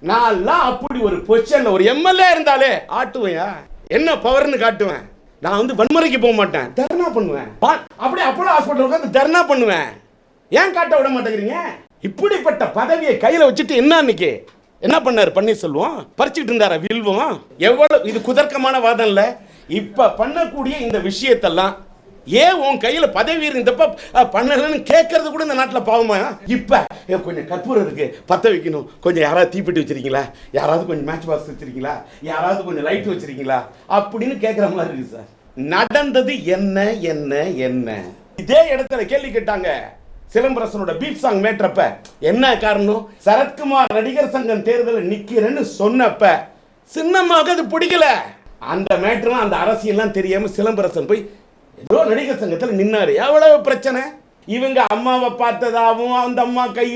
நான் அப்படி ஒரு பொசிஷன்ல ஒரு எம்எல்ஏ இருந்தாலே ஆட்டுவேன். என்ன பவர்னு காட்டுவேன். நான் வந்து வன்முறைக்கு போக மாட்டேன், தர்ணா பண்ணுவேன். அப்படியே அப்போலோ ஹாஸ்பிட்டல் உட்காந்து தர்ணா பண்ணுவேன். ஏன் காட்ட விட மாட்டேங்கிறீங்க? இப்படிப்பட்ட பதவியை கையில வச்சுட்டு என்ன பண்ணாரு பன்னீர்செல்வம்? பறிச்சுட்டு இருந்தாரா வில்வம்? எவ்வளவு இது குதர்க்கமான வாதம் இல்ல. இப்ப பண்ணக்கூடிய இந்த விஷயத்தெல்லாம் ஏன் உன் கையில பதவி இருந்தப்ப பண்ணலன்னு கேட்கறது கூட இந்த நாட்டில் பாவமா? இப்ப கொஞ்சம் கற்பூரம் இருக்கு பத்த வைக்கணும், கொஞ்சம் யாராவது தீப்பெட்டி வச்சிருக்கீங்களா, யாராவது கொஞ்சம் மேட்ச் பாக்ஸ் வச்சிருக்கீங்களா, யாராவது கொஞ்சம் லைட் வச்சிருக்கீங்களா அப்படின்னு கேட்கிற மாதிரி இருக்கு சார். நடந்தது என்ன என்ன என்ன? இதே இடத்துல கேள்வி கேட்டாங்க சிலம்பரசனோட பீட் சாங் மேட்ரப்ப. என்ன காரணம்? சரத்குமார் நடிகர் சங்கம் தேர்தலில் நிக்கிறேன்னு சொன்னப்ப சின்னம்மாவுக்கு அது பிடிக்கல. அந்த மேட்ரு அந்த அரசியல்லாம் தெரியாம சிலம்பரசன் போய் ஏதோ நடிகர் சங்கத்தில் நின்னாரு. எவ்வளவு பிரச்சனை? இவங்க அம்மாவை பார்த்ததாகவும் அந்த அம்மா கை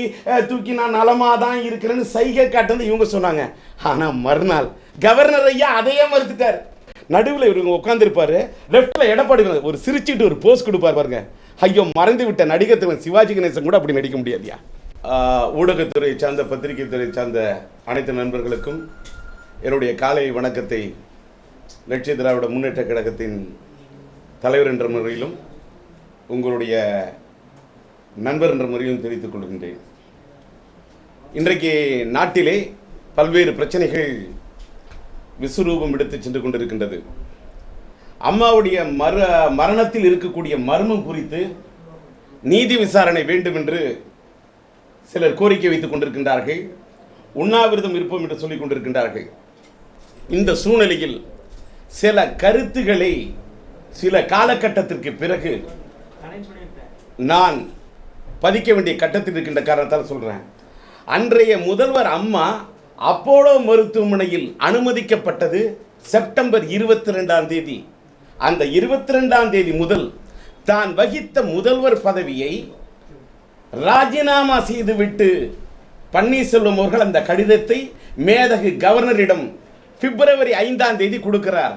தூக்கி நான் நலமா தான் இருக்கிறேன்னு சைகை காட்டுறது இவங்க சொன்னாங்க. ஆனா மறுநாள் கவர்னர் ஐயா அதையே மறுத்துட்டார். நடுவில் இவங்க உட்காந்துருப்பாரு, லெப்ட்ல எடப்பாடி ஒரு சிரிச்சுட்டு ஒரு போஸ் கொடுப்பார் பாருங்க. ஐயோ, மறைந்து விட்ட நடிகர் திரு சிவாஜி கணேசன் கூட அப்படி நடிக்க முடியாதியா. ஊடகத்துறை சார்ந்த பத்திரிகை துறை சார்ந்த அனைத்து நண்பர்களுக்கும் என்னுடைய காலை வணக்கத்தை லட்சிய திராவிட முன்னேற்ற கழகத்தின் தலைவர் என்ற முறையிலும் உங்களுடைய நண்பர் என்ற முறையிலும் தெரிவித்துக் கொள்கின்றேன். இன்றைக்கு நாட்டிலே பல்வேறு பிரச்சனைகள் விஸ்வரூபம் எடுத்து சென்று கொண்டிருக்கின்றது. அம்மாவுடைய மரணத்தில் இருக்கக்கூடிய மர்மம் குறித்து நீதி விசாரணை வேண்டும் என்று சிலர் கோரிக்கை வைத்துக் கொண்டிருக்கின்றார்கள். உண்ணாவிரதம் இருப்போம் என்று சொல்லிக் கொண்டிருக்கின்றார்கள். இந்த சூழ்நிலையில் சில கருத்துக்களை சில காலகட்டத்திற்கு பிறகு நான் பதிக்க வேண்டிய கட்டத்தில் இருக்கின்ற காரணத்தால் சொல்றேன். அன்றைய முதல்வர் அம்மா அப்போலோ மருத்துவமனையில் அனுமதிக்கப்பட்டது செப்டம்பர் 22ஆம் தேதி. அந்த 22ஆம் தேதி முதல் தான் வகித்த முதல்வர் பதவியை ராஜினாமா செய்துவிட்டு பன்னீர்செல்வம் அவர்கள் அந்த கடிதத்தை மேதகு கவர்னரிடம் பிப்ரவரி 5ஆம் தேதி கொடுக்கிறார்.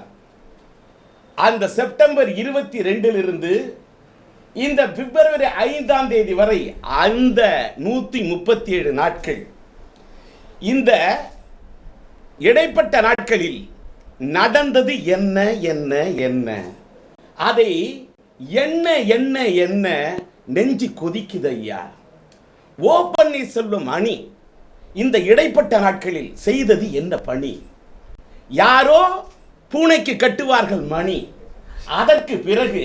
அந்த செப்டம்பர் 22 இந்த பிப்ரவரி 5ஆம் தேதி வரை அந்த 137 நாட்கள், இந்த இடைப்பட்ட நாட்களில் நடந்தது என்ன என்ன என்ன? அதை என்ன என்ன என்ன நெஞ்சு கொதிக்குது ஐயா. ஓ பன்னீர்செல்வம் அணி இந்த இடைப்பட்ட நாட்களில் செய்தது என்ன பணி? யாரோ பூனைக்கு கட்டுவார்கள் மணி. அதற்கு பிறகு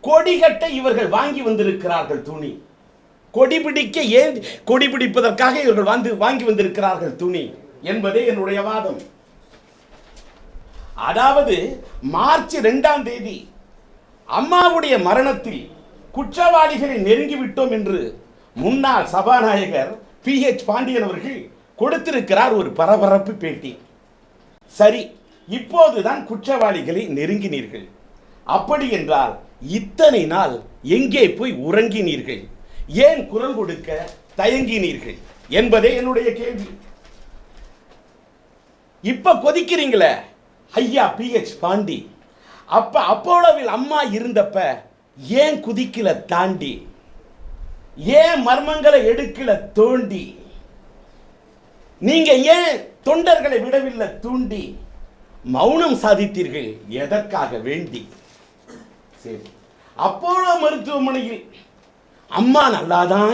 கொடி கட்ட இவர்கள் வாங்கி வந்திருக்கிறார்கள் துணி. கொடி பிடிக்க ஏன் கொடி பிடிப்பதற்காக இவர்கள் வாங்கி வந்திருக்கிறார்கள் துணி என்பதே என்னுடைய வாதம். அதாவது மார்ச் 2ஆம் தேதி அம்மாவுடைய மரணத்தில் குற்றவாளிகளை நெருங்கிவிட்டோம் என்று முன்னாள் சபாநாயகர் PH பாண்டியன் அவர்கள் கொடுத்திருக்கிறார் ஒரு பரபரப்பு பேட்டி. சரி, இப்போதுதான் குற்றவாளிகளை நெருங்கினீர்கள். அப்படி என்றால் இத்தனை நாள் எங்கே போய் உறங்கினீர்கள்? ஏன் குரல் கொடுக்க தயங்கினீர்கள் என்பதே என்னுடைய கேள்வி. இப்ப கொதிக்கிறீங்களே ஐயா PH பாண்டி, அப்ப அப்போலோவில் அம்மா இருந்தப்ப ஏன் குதிக்கல தாண்டி? ஏன் மர்மங்களை எடுக்கல தோண்டி? நீங்க ஏன் தொண்டர்களை விடவில்லை தூண்டி? மௌனம் சாதித்தீர்கள் எதற்காக வேண்டி? சரி, அப்போலோ மருத்துவமனையில் அம்மா நல்லாதான்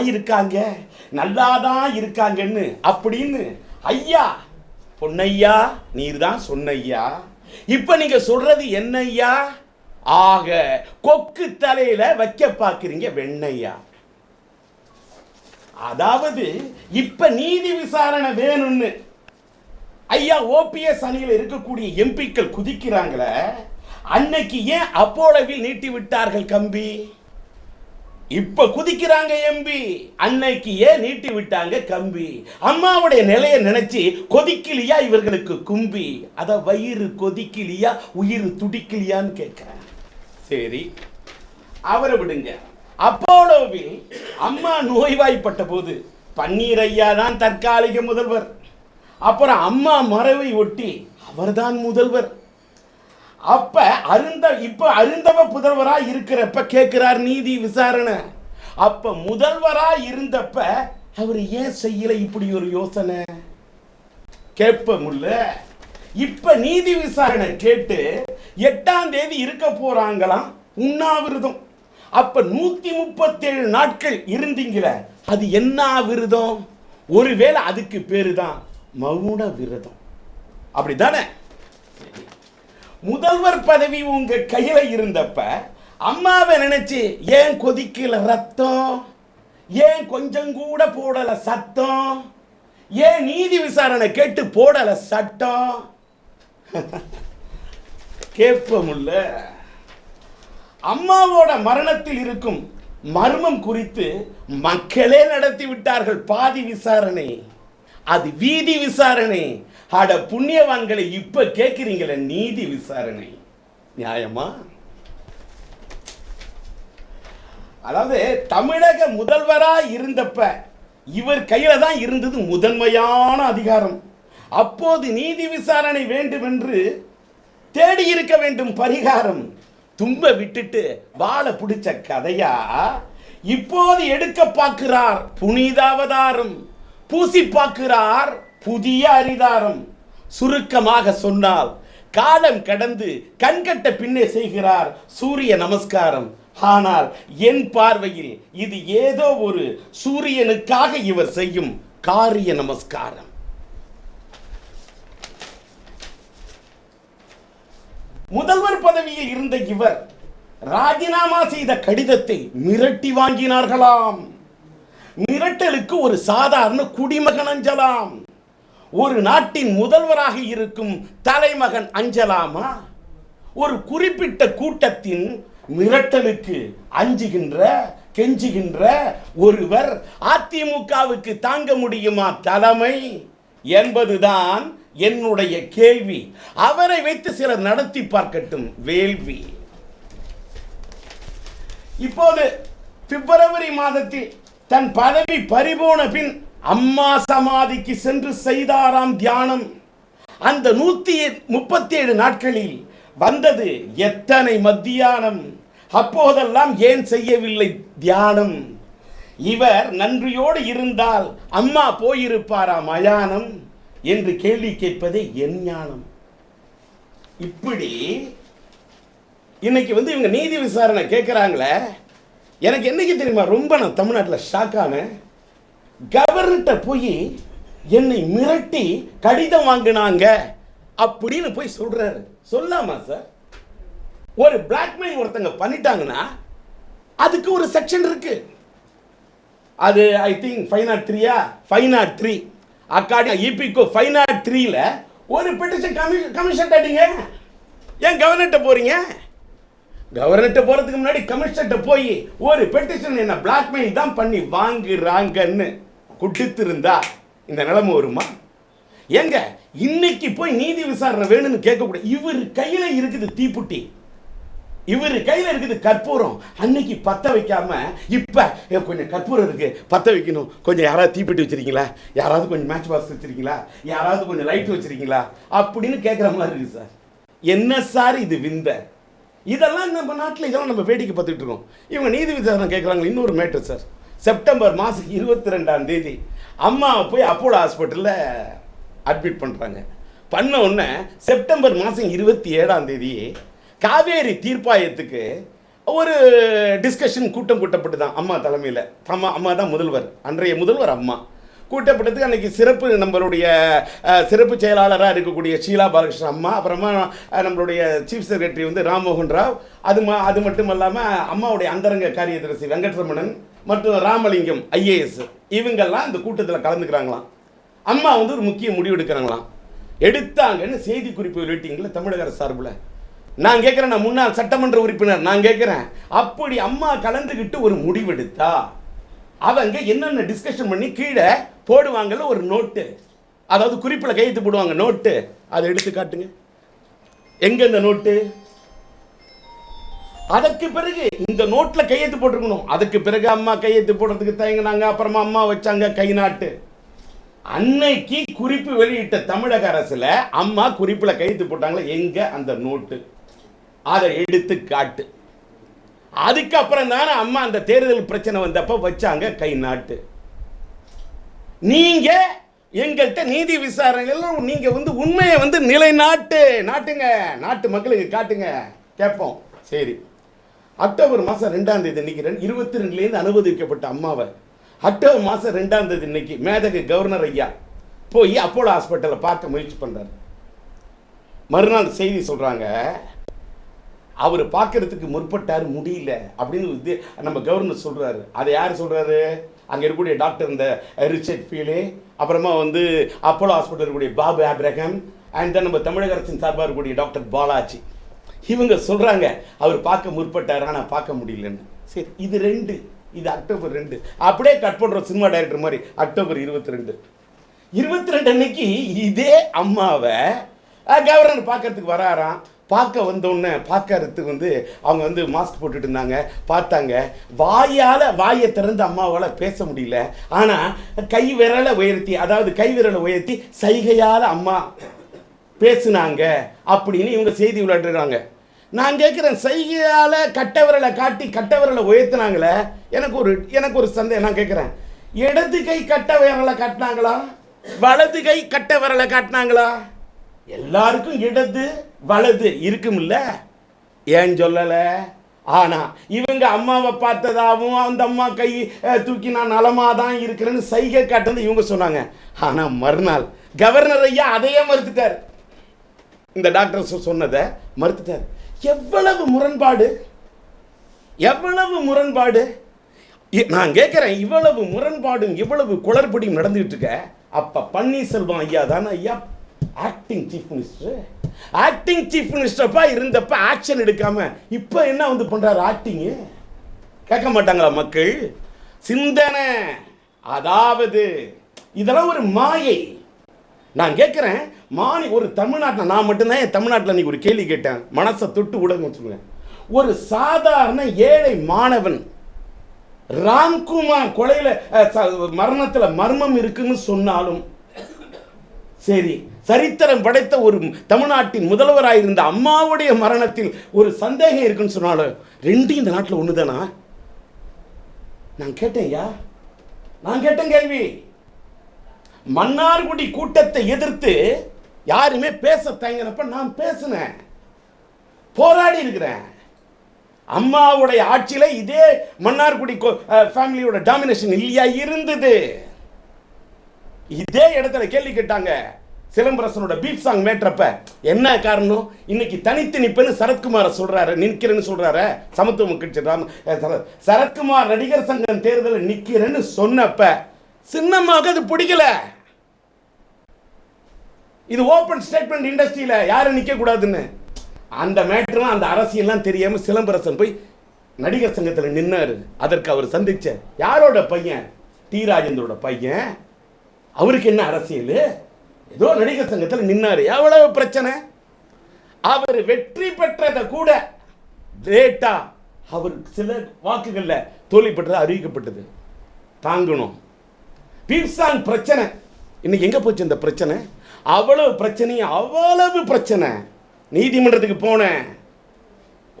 இருக்காங்கன்னு அப்படின்னு ஐயா பொன்னையா நீர் தான் சொன்னையா. இப்ப நீங்க சொல்றது என்னையா? ஆக கொக்கு தலையில வைக்க பாக்குறீங்க வெண்ணையா. அதாவது இப்ப நீதி விசாரணை வேணும்னு ஐயா OPS அணியில் இருக்கக்கூடிய எம்பிக்கள் குதிக்கிறாங்களே, அன்னைக்கு ஏன் அப்போலோவில் நீட்டி விட்டார்கள் கம்பி? இப்ப குதிக்கிறாங்க எம்பி, அன்னைக்கு ஏன் நீட்டி விட்டாங்க கம்பி? அம்மாவுடைய நிலையை நினைச்சு கொதிக்கலையா இவர்களுக்கு கும்பி? அத வயிறு கொதிக்கலையா உயிர் துடிக்கலையான்னு கேட்கிறேன். சரி, அவரை விடுங்க. அப்போலோவில் அம்மா நோய்வாய்ப்பட்ட போது பன்னீர் ஐயா தான் தற்காலிக முதல்வர். அப்புறம் அம்மா மறைவை ஒட்டி அவர்தான் முதல்வர். அப்ப அருந்தவ புதல்வரா இருக்கிறப்ப கேட்கிறார் நீதி விசாரணை. அப்ப முதல்வரா இருந்தப்ப அவர் ஏன் செய்யல இப்படி ஒரு யோசனை? கேட்பமுல்ல. இப்ப நீதி விசாரணை கேட்டு 8ஆம் தேதி இருக்க போறாங்களாம் உண்ணாவிரதம். அப்ப 137 நாட்கள் இருந்தீங்கள, அது என்ன விரதம்? ஒருவேளை அதுக்கு பேரு தான் மௌன விரதம், அப்படித்தானே? முதல்வர் பதவி உங்க கையில இருந்தப்ப அம்மாவை நினைச்சு ஏன் கொதிக்கல ரத்தம்? ஏன் கொஞ்சம் கூட போடல சத்தம்? ஏன் நீதி விசாரணை கேட்டு போடல சட்டம்? கேட்பமுல்ல. அம்மாவோட மரணத்தில் இருக்கும் மர்மம் குறித்து மக்களே நடத்தி விட்டார்கள் பாதி விசாரணை. அது வீதி விசாரணை. அட புண்ணியவான்களை இப்ப கேட்கிறீங்களே நீதி விசாரணை, நியாயமா? அதாவது தமிழக முதல்வரா இருந்தப்ப இவர் கையில தான் இருந்தது முதன்மையான அதிகாரம். அப்போது நீதி விசாரணை வேண்டும் என்று தேடி இருக்க வேண்டும் பரிகாரம். தும்ப விட்டுட்டு வாழ பிடிச்ச கதையா இப்போது எடுக்க பார்க்கிறார் புனித அவதாரம், பூசி பார்க்கிறார் புதிய அரிதாரம். சுருக்கமாக சொன்னால் காலம் கடந்து கண்கட்ட பின்னே செய்கிறார் சூரிய நமஸ்காரம். ஆனால் என் பார்வையில் இது ஏதோ ஒரு சூரியனுக்காக இவர் செய்யும் காரிய நமஸ்காரம். முதல்வர் பதவியில் இருந்த இவர் ராஜினாமா செய்த கடிதத்தை மிரட்டி வாங்கினார்களாம். மிரட்டலுக்கு ஒரு சாதாரண குடிமகன் அஞ்சலாம். ஒரு நாட்டின் முதல்வராக இருக்கும் தலைமகன் அஞ்சலாமா? ஒரு குறிப்பிட்ட கூட்டத்தின் மிரட்டலுக்கு அஞ்சுகின்ற கெஞ்சுகின்ற ஒருவர் அதிமுகவுக்கு தாங்க முடியுமா தலைமை என்பதுதான் என்னுடைய கேள்வி. அவரை வைத்து சிலர் நடத்தி பார்க்கட்டும் வேள்வி. இப்போது பிப்ரவரி மாதத்தில் தன் பதவி பறிபோன பின் அம்மா சமாதிக்கு சென்று செய்தாராம் தியானம். அந்த 137 நாட்களில் வந்தது எத்தனை மத்தியானம்? அப்போதெல்லாம் ஏன் செய்யவில்லை தியானம்? இவர் நன்றியோடு இருந்தால் அம்மா போயிருப்பாரா மயானம் என்று கேள்வி கேட்பதே என் ஞானம். இப்படி இன்னைக்கு இவங்க நீதி விசாரணை கேட்கிறாங்களே, எனக்கு என்னைக்கு தெரியுமா ரொம்ப நான் தமிழ்நாட்டில் ஷாக்கான, கவர்னர்கிட்ட போய் என்னை மிரட்டி கடிதம் வாங்கினாங்க அப்படின்னு போய் சொல்றாரு. சொல்லாமா சார்? ஒரு பிளாக்மெயில் ஒருத்தங்க பண்ணிட்டாங்கன்னா அதுக்கு ஒரு செக்ஷன் இருக்கு. அது ஐ திங்க் 503 503 அக்கார்டிங் இபிகோ 503ல ஒரு பெட்டிஷன் கமிஷன் கட்டிங்க. ஏன் கவர்னர்கிட்ட போறீங்க? கவர்னர்கிட்ட போறதுக்கு முன்னாடி கமிஷன்கிட்ட போய் ஒரு பெட்டிஷன் என்ன பிளாக்மெயில் தான் பண்ணி வாங்குறாங்கன்னு கொடுத்திருந்தா இந்த நிலைமை வருமா? எங்க இன்னைக்கு போய் நீதி விசாரணை வேணும்னு கேட்கக்கூடாது. இவர் கையில இருக்குது தீப்புட்டி, இவர் கையில இருக்குது கற்பூரம். அன்னைக்கு பத்த வைக்காம இப்ப கொஞ்சம் கற்பூரம் இருக்கு பத்த வைக்கணும், கொஞ்சம் யாராவது தீப்பெட்டி வச்சிருக்கீங்களா, யாராவது கொஞ்சம் மேட்ச் பாக்ஸ் வச்சிருக்கீங்களா, யாராவது கொஞ்சம் லைட் வச்சிருக்கீங்களா அப்படின்னு கேட்குற மாதிரி இருக்கு சார். என்ன சார் இது விந்த? இதெல்லாம் நம்ம நாட்டில் இதெல்லாம் நம்ம வேடிக்கை பார்த்துட்டு இருக்கோம். இவங்க நீதி விசாரணை கேட்குறாங்க. இன்னொரு மேட்டர் சார், செப்டம்பர் மாதம் 22ஆம் தேதி அம்மாவை போய் அப்போலோ ஹாஸ்பிட்டலில் அட்மிட் பண்ணுறாங்க. பண்ண உடனே செப்டம்பர் மாதம் 27ஆம் தேதி காவேரி தீர்ப்பாயத்துக்கு ஒரு டிஸ்கஷன் கூட்டம் கூட்டப்பட்டு தான் அம்மா தலைமையில். அம்மா தான் முதல்வர், அன்றைய முதல்வர் அம்மா கூட்டப்பட்டதுக்கு அன்றைக்கி சிறப்பு நம்மளுடைய சிறப்பு செயலாளராக இருக்கக்கூடிய ஷீலா பாலகிருஷ்ணன் அம்மா, அப்புறமா நம்மளுடைய சீஃப் செக்ரட்டரி ராம்மோகன் ராவ், அது மட்டும் இல்லாமல் அம்மாவுடைய அந்தரங்க காரியதரிசி வெங்கட்ரமணன் மற்றும் ராமலிங்கம் ஐஏஎஸ் இவங்கெல்லாம் இந்த கூட்டத்தில் கலந்துக்கிறாங்களாம். அம்மா ஒரு முக்கிய முடிவு எடுக்கிறாங்களாம். எடுத்தாங்கன்னு செய்தி குறிப்பு வெளியிட்டீங்களா தமிழக அரசு சார்பில்? நான் கேட்குறேன், நான் முன்னாள் சட்டமன்ற உறுப்பினர், நான் கேட்குறேன், அப்படி அம்மா கலந்துக்கிட்டு ஒரு முடிவெடுத்தா அவங்க என்னென்ன டிஸ்கஷன் பண்ணி கீழே போடுவாங்கல்ல ஒரு நோட்டு, அதாவது குறிப்பில் கையெழுத்து போடுவாங்க நோட்டு, அதை எடுத்து காட்டுங்க. எங்க இந்த நோட்டு? அதற்கு பிறகு இந்த நோட்ல கையெழுத்து போட்டிருக்கணும். அதுக்கு பிறகு அம்மா கையெழுத்து போடுறதுக்கு தயங்கினாங்க. அப்புறமா அம்மா வச்சாங்க கை நாட்டு. அன்னைக்கு குறிப்பு வெளியிட்ட தமிழக அரசுல அம்மா குறிப்புல கையெழுத்து போட்டாங்களா? எங்க அந்த நோட்டு? அதை எடுத்து காட்டு. அதுக்கப்புறம் தானே அம்மா அந்த தேர்தல் பிரச்சனை வந்தப்ப வச்சாங்க கை நாட்டு. நீங்க எங்கள்கிட்ட நீதி விசாரணைகள் நீங்க உண்மையை நாட்டுங்க, நாட்டு மக்களுக்கு காட்டுங்க, கேட்போம். சரி, அக்டோபர் மாதம் 2ஆம் தேதி இன்னைக்கு 22லேருந்து அனுமதிக்கப்பட்ட அம்மாவை அக்டோபர் மாதம் 2ஆம் தேதி இன்னைக்கு மேதகு கவர்னர் ஐயா போய் அப்போலோ ஹாஸ்பிட்டலில் பார்க்க முயற்சி பண்ணுறாரு. மறுநாள் செய்தி சொல்கிறாங்க, அவர் பார்க்கறதுக்கு முற்பட்டார், முடியல அப்படின்னு நம்ம கவர்னர் சொல்கிறாரு. அதை யார் சொல்கிறாரு? அங்கே இருக்கக்கூடிய டாக்டர் இந்த ரிச்சர்ட் ஃபீலே, அப்புறமா அப்போலோ ஹாஸ்பிட்டல் இருக்கக்கூடிய பாபு ஆப்ரஹாம், அண்ட் தென் நம்ம தமிழக அரசின் சார்பாக இருக்கக்கூடிய டாக்டர் பாலாஜி, இவங்க சொல்கிறாங்க அவர் பார்க்க முற்பட்டார், ஆனால் பார்க்க முடியலன்னு. சரி, இது 2, இது அக்டோபர் 2. அப்படியே கட் பண்ணுறோம் சினிமா டைரக்டர் மாதிரி. அக்டோபர் 22 அன்னைக்கு இதே அம்மாவை கவர்னர் பார்க்கறதுக்கு வராராம். பார்க்க வந்தோடனே பார்க்கறதுக்கு அவங்க மாஸ்க் போட்டுட்டு இருந்தாங்க. பார்த்தாங்க, வாயை திறந்து அம்மாவால் பேச முடியல. ஆனால் கை விரலை உயர்த்தி சைகையால் அம்மா பேசுனாங்க அப்படின்னு இவங்க செய்தி விளையாடுறாங்க. நான் கேட்குறேன், சைகையால் கட்ட விரலை உயர்த்தினாங்களே, எனக்கு ஒரு சந்தேகம். நான் கேட்குறேன், இடது கை கட்ட விரலை காட்டினாங்களா, வலது கை கட்ட விரலை காட்டினாங்களா? எல்லாருக்கும் இடது வலது இருக்கும்ல, ஏன் சொல்லல? ஆனா இவங்க அம்மாவை பார்த்ததாவும் அந்த அம்மா கை தூக்கி நான் நலமா தான் இருக்கிறேன்னு சைகை காட்டுறது இவங்க சொன்னாங்க. ஆனா மறுநாள் கவர்னர் ஐயா அதையே மறுத்துட்டார். இந்த டாக்டர் சொன்னதை மறுத்துட்டார். எவ்வளவு முரண்பாடு! நான் கேட்கிறேன், இவ்வளவு முரண்பாடும் இவ்வளவு குளறுபடியும் நடந்துட்டு இருக்க. அப்ப பன்னீர்செல்வம் ஐயா தானே ஐயா ஆக்டிங் சீஃப் மினிஸ்டர்ப்பா இருந்தப்ப ஆக்ஷன் எடுக்காம இப்ப என்ன பண்றாரு? ஆக்டிங் கேட்க மாட்டாங்களா மக்கள்? சிந்தனை, அதாவது இதெல்லாம் ஒரு மாயை. நான் கேட்கிறேன், ஒரு தமிழ்நாட்டில் நான் மட்டும்தான் தமிழ்நாட்டில் நீ ஒரு கேள்வி கேட்டேன், மனசை தொட்டு விடுங்க சொல்லுங்க. ஒரு சாதாரண ஏழை மாணவன் ராம்குமார் கொலையில மரணத்துல மர்மம் இருக்குன்னு சொன்னாலும் சரி, சரித்திரம் படைத்த ஒரு தமிழ்நாட்டின் முதல்வராயிருந்த அம்மாவுடைய மரணத்தில் ஒரு சந்தேகம் இருக்குன்னு சொன்னாலும் ரெண்டும் இந்த நாட்டில் ஒண்ணுதானா? நான் கேட்டேன் கேள்வி. மன்னார்குடி கூட்டத்தை எதிர்த்து யாருமே பேச தயங்கினப்ப நான் பேசினேன், போராடி இருக்கிறேன். அம்மாவுடைய ஆட்சியில இதே மன்னார்குடி ஃபேமிலியோட டாமினேஷன் இல்லையா இருந்தது? இதே இடத்துல கேள்வி கேட்டாங்க, சிலம்பரசனோட பீப் சாங் மேட்ரப்ப என்ன காரணம்? இன்னைக்கு தனித்து நிப்பேன்னு சரத்குமார நிற்கிறேன்னு சொல்றாரு. சமத்துவ கட்சி சரத்குமார் நடிகர் சங்கம் தேர்தலில் நிற்கிறேன்னு சொன்னப்ப சின்னமாக அது பிடிக்கல. இது ஓபன் ஸ்டேட்மெண்ட் இண்டஸ்ட்ரியில யாரும் நிக்க கூடாதுன்னு. அந்த மேட்டர்லாம் அந்த அரசியல்லாம் தெரியாம சிலம்பரசன் போய் நடிகர் சங்கத்தில் நின்னாரு. அதற்கு அவர் சந்திச்ச யாரோட பையன்? டி ராஜேந்திரோட பையன். அவருக்கு என்ன அரசியல்? ஏதோ நடிகர் சங்கத்தில் நின்னாரு. எவ்வளவு பிரச்சனை! அவர் வெற்றி பெற்றதை கூட லேட்டா அவர் சில வாக்குகள்ல தோல்வி பெற்றது அறிவிக்கப்பட்டது. தாங்கணும். பீப்சாங் பிரச்சனை இன்னைக்கு எங்க போச்சு? இந்த பிரச்சனை அவ்வளவு பிரச்சனை. நீதிமன்றத்துக்கு போனேன்,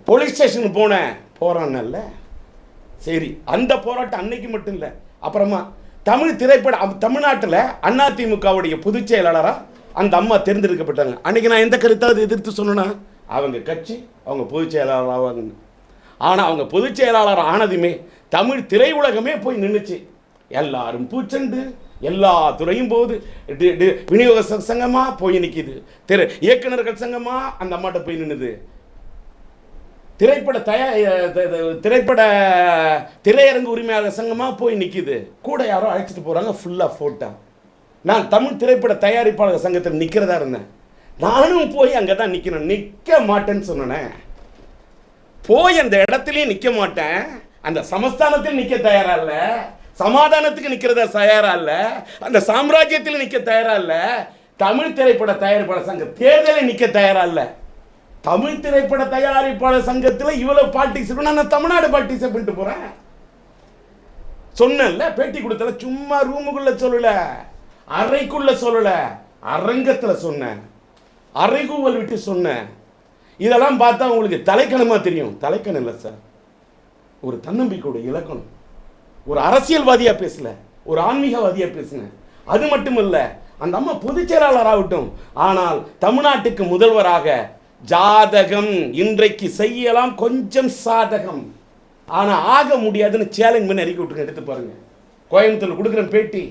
போலீஸ் ஸ்டேஷனுக்கு போனேன், போராடல. சரி, அந்த போராட்டம் அன்னைக்கு மட்டும் இல்லை. அப்புறமா தமிழ் திரைப்பட தமிழ்நாட்டில் அதிமுகவுடைய பொதுச் செயலாளராக அந்த அம்மா தேர்ந்தெடுக்கப்பட்டாங்க. அன்னைக்கு நான் எந்த கருத்தாவது எதிர்த்து சொன்னா அவங்க கட்சி அவங்க பொதுச் செயலாளர் ஆவாங்க. ஆனால் அவங்க பொதுச் செயலாளர் ஆனதுமே தமிழ் திரையுலகமே போய் நின்றுச்சு. எல்லாரும் பூச்செண்டு எல்லா துறையும் போது விநியோக சங்கமா போய் நிற்கிது, இயக்குநர்கள் சங்கமா அந்த அம்மாட்ட போய் நின்னுது, திரையரங்கு உரிமையாளர் சங்கமா போய் நிற்கிது. கூட யாரோ அழைச்சிட்டு போறாங்க, ஃபுல்லா போட்டா. நான் தமிழ் திரைப்பட தயாரிப்பாளர் சங்கத்தில் நிற்கிறதா இருந்தேன். நானும் போய் அங்கே தான் நிற்கணும். நிற்க மாட்டேன்னு சொன்னேன். போய் அந்த இடத்துலையும் நிற்க மாட்டேன். அந்த சமஸ்தானத்தில் நிற்க தயாரா இல்லை, சமாதானத்துக்கு நிற்கிறத தயாரா இல்லை, அந்த சாம்ராஜ்யத்தில் நிற்க தயாரா இல்லை, தமிழ் திரைப்பட தயாரிப்பாளர் சங்க தேர்தலில் நிற்க தயாரா இல்லை. தமிழ் திரைப்பட தயாரிப்பாளர் சங்கத்தில் இவ்வளவு பார்ட்டிசிபேட், நான் தமிழ்நாடு பார்ட்டிசிபேட் பண்ணிட்டு போறேன். சொன்னேன்ல, பேட்டி கொடுத்தல, சும்மா ரூமுக்குள்ள சொல்லல, அறைக்குள்ள சொல்லல, அரங்கத்துல சொன்னேன், அறைகூவல் விட்டு சொன்னேன். இதெல்லாம் பார்த்தா உங்களுக்கு தலைக்கணமா தெரியும். தலைக்கணம் இல்லை சார், ஒரு தன்னம்பிக்கையோட இலக்கணம். ஒரு அரசியல்வாதியா பேசல, ஒரு ஆன்மீகவாதியா பேசுங்க. அது மட்டும் இல்ல, அந்த அம்மா பொதுச் செயலாளர் ஆகட்டும், ஆனால் தமிழ்நாட்டுக்கு முதல்வராக ஜாதகம் இன்றைக்கு செய்யலாம், கொஞ்சம் சாதகம், ஆனால் ஆக முடியாதுன்னு சேலஞ்ச் பண்ணி அறிக்கை விட்டுருங்க. எடுத்து பாருங்க, கோயம்புத்தூர் கொடுக்குற பேட்டி.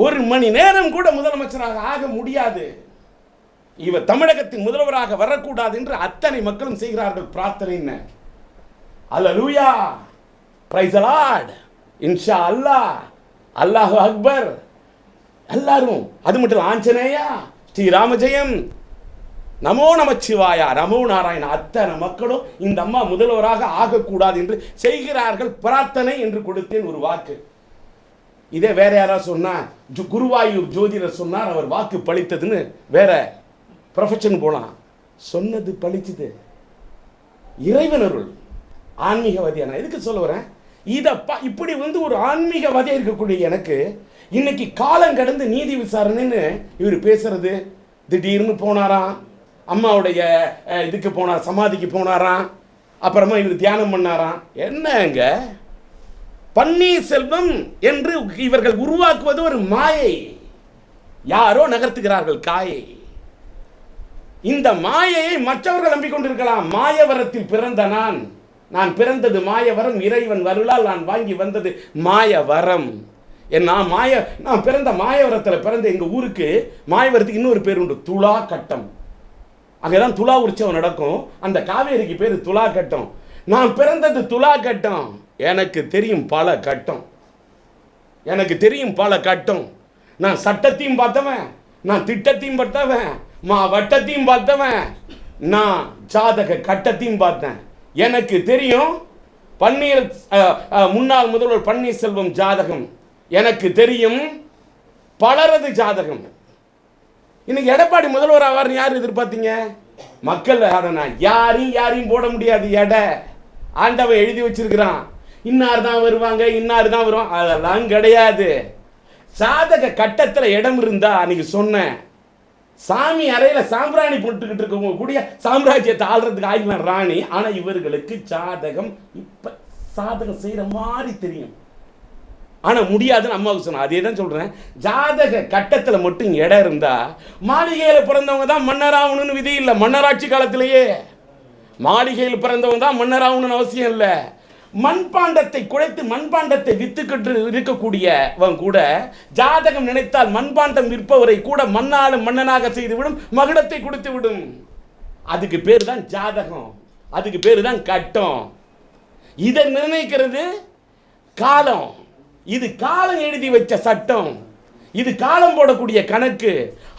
1 மணி நேரம் கூட முதலமைச்சராக ஆக முடியாது, இவர் தமிழகத்தின் முதல்வராக வரக்கூடாது என்று அத்தனை மக்களும் செய்கிறார்கள் பிரார்த்தனை. அல்லேலூயா, பிரைஸ் தி லார்ட், இன்ஷா அல்லாஹ், அல்லாஹு அக்பர். எல்லாரும், அது மட்டும் ஆஞ்சநேயா, ஸ்ரீராமஜெயம், நமோ நமச்சிவாயா, நமோ நாராயண, அத்தனை மக்களும் இந்த அம்மா முதல்வராக ஆகக்கூடாது என்று செய்கிறார்கள் பிரார்த்தனை என்று கொடுத்தேன் ஒரு வாக்கு. இதே வேற யாராவது சொன்னா, குருவாயூர் ஜோதிடர் சொன்னார் அவர் வாக்கு பலித்ததுன்னு வேற ப்ரொஃபஷன் போலாம், சொன்னது பலிச்சது. இறைவனருள் ஆன்மீகவாதியா நான் எதுக்கு சொல்ல வரேன், இப்படி ஒரு ஆன்மீகவாதியா இருக்கக்கூடிய எனக்கு இன்னைக்கு காலம் கடந்து நீதி விசாரணைன்னு இவர் பேசுறது. திடீர்னு போனாராம், அம்மாவுடைய இதுக்கு போனார், சமாதிக்கு போனாராம், அப்புறமா இவர் தியானம் பண்ணாராம். என்னங்க பன்னீர்செல்வம் என்று இவர்கள் உருவாக்குவது ஒரு மாயை, யாரோ நகர்த்துகிறார்கள் காயை. இந்த மாயையை மற்றவர்கள் நம்பிக்கொண்டிருக்கலாம். மாயவரத்தில் பிறந்த நான் பிறந்தது மாயவரம், இறைவன் வருளால் நான் வாங்கி வந்தது மாயவரம். நான் பிறந்த மாயவரத்தில் பிறந்த எங்கள் ஊருக்கு மாயவரத்துக்கு இன்னொரு பேர் உண்டு, துலா கட்டம். அங்கேதான் துலா உற்சவம் நடக்கும், அந்த காவேரிக்கு பேர் துலா கட்டம். நான் பிறந்தது துலா கட்டம். எனக்கு தெரியும் பல கட்டம், நான் சட்டத்தையும் பார்த்தவன், நான் திட்டத்தையும் பார்த்தவன், வட்டத்தையும் பார்த்தவன், நான் ஜாதக கட்டத்தையும் பார்த்தேன். எனக்கு தெரியும் முன்னாள் முதல்வர் பன்னீர்செல்வம் ஜாதகம், எனக்கு தெரியும் பலரது ஜாதகம். இன்னைக்கு எடப்பாடி முதல்வர் ஆவார்னு யார் எதிர்பார்த்தீங்க? மக்கள் யாரையும் போட முடியாது. ஆண்டவன் எழுதி வச்சிருக்கிறான், இன்னார் தான் வருவாங்க, இன்னார் தான் வருவாங்க, அதெல்லாம் கிடையாது. ஜாதக கட்டத்தில் இடம் இருந்தா அன்னைக்கு சொன்னேன், சாமி அறையில சாம்பிராணி போட்டுக்கிட்டு இருக்கவங்க கூடிய சாம்ராஜ்யத்தை ஆள்றதுக்கு ஆகினார் ராணி. ஆனா இவர்களுக்கு ஜாதகம் இப்ப சாதகம் செய்யற மாதிரி தெரியும், ஆனா முடியாதுன்னு அம்மாவுக்கு சொன்ன. அதே தான் சொல்றேன், ஜாதக கட்டத்தில் மட்டும் இடம் இருந்தா மாளிகையில பிறந்தவங்க தான் மன்னராகணும்னு விதி இல்லை. மன்னராட்சி காலத்திலேயே மாளிகையில் பிறந்தவங்க தான் மன்னராகணும்னு அவசியம் இல்லை. மண்பாண்டத்தை குழைத்து மண்பாண்டத்தை வித்துக்கிட்டு இருக்கக்கூடியவன் கூட ஜாதகம் நினைத்தால் மண்பாண்டம் விற்பவரை கூட மண்ணாலும் மன்னனாக செய்துவிடும், மகுடத்தை கொடுத்து விடும். அதுக்கு பேர் தான் ஜாதகம், அதுக்கு பேர் தான் கட்டம். இதை நிர்ணயிக்கிறது காலம். இது காலம் எழுதி வச்ச சட்டம், இது காலம் போடக்கூடிய கணக்கு.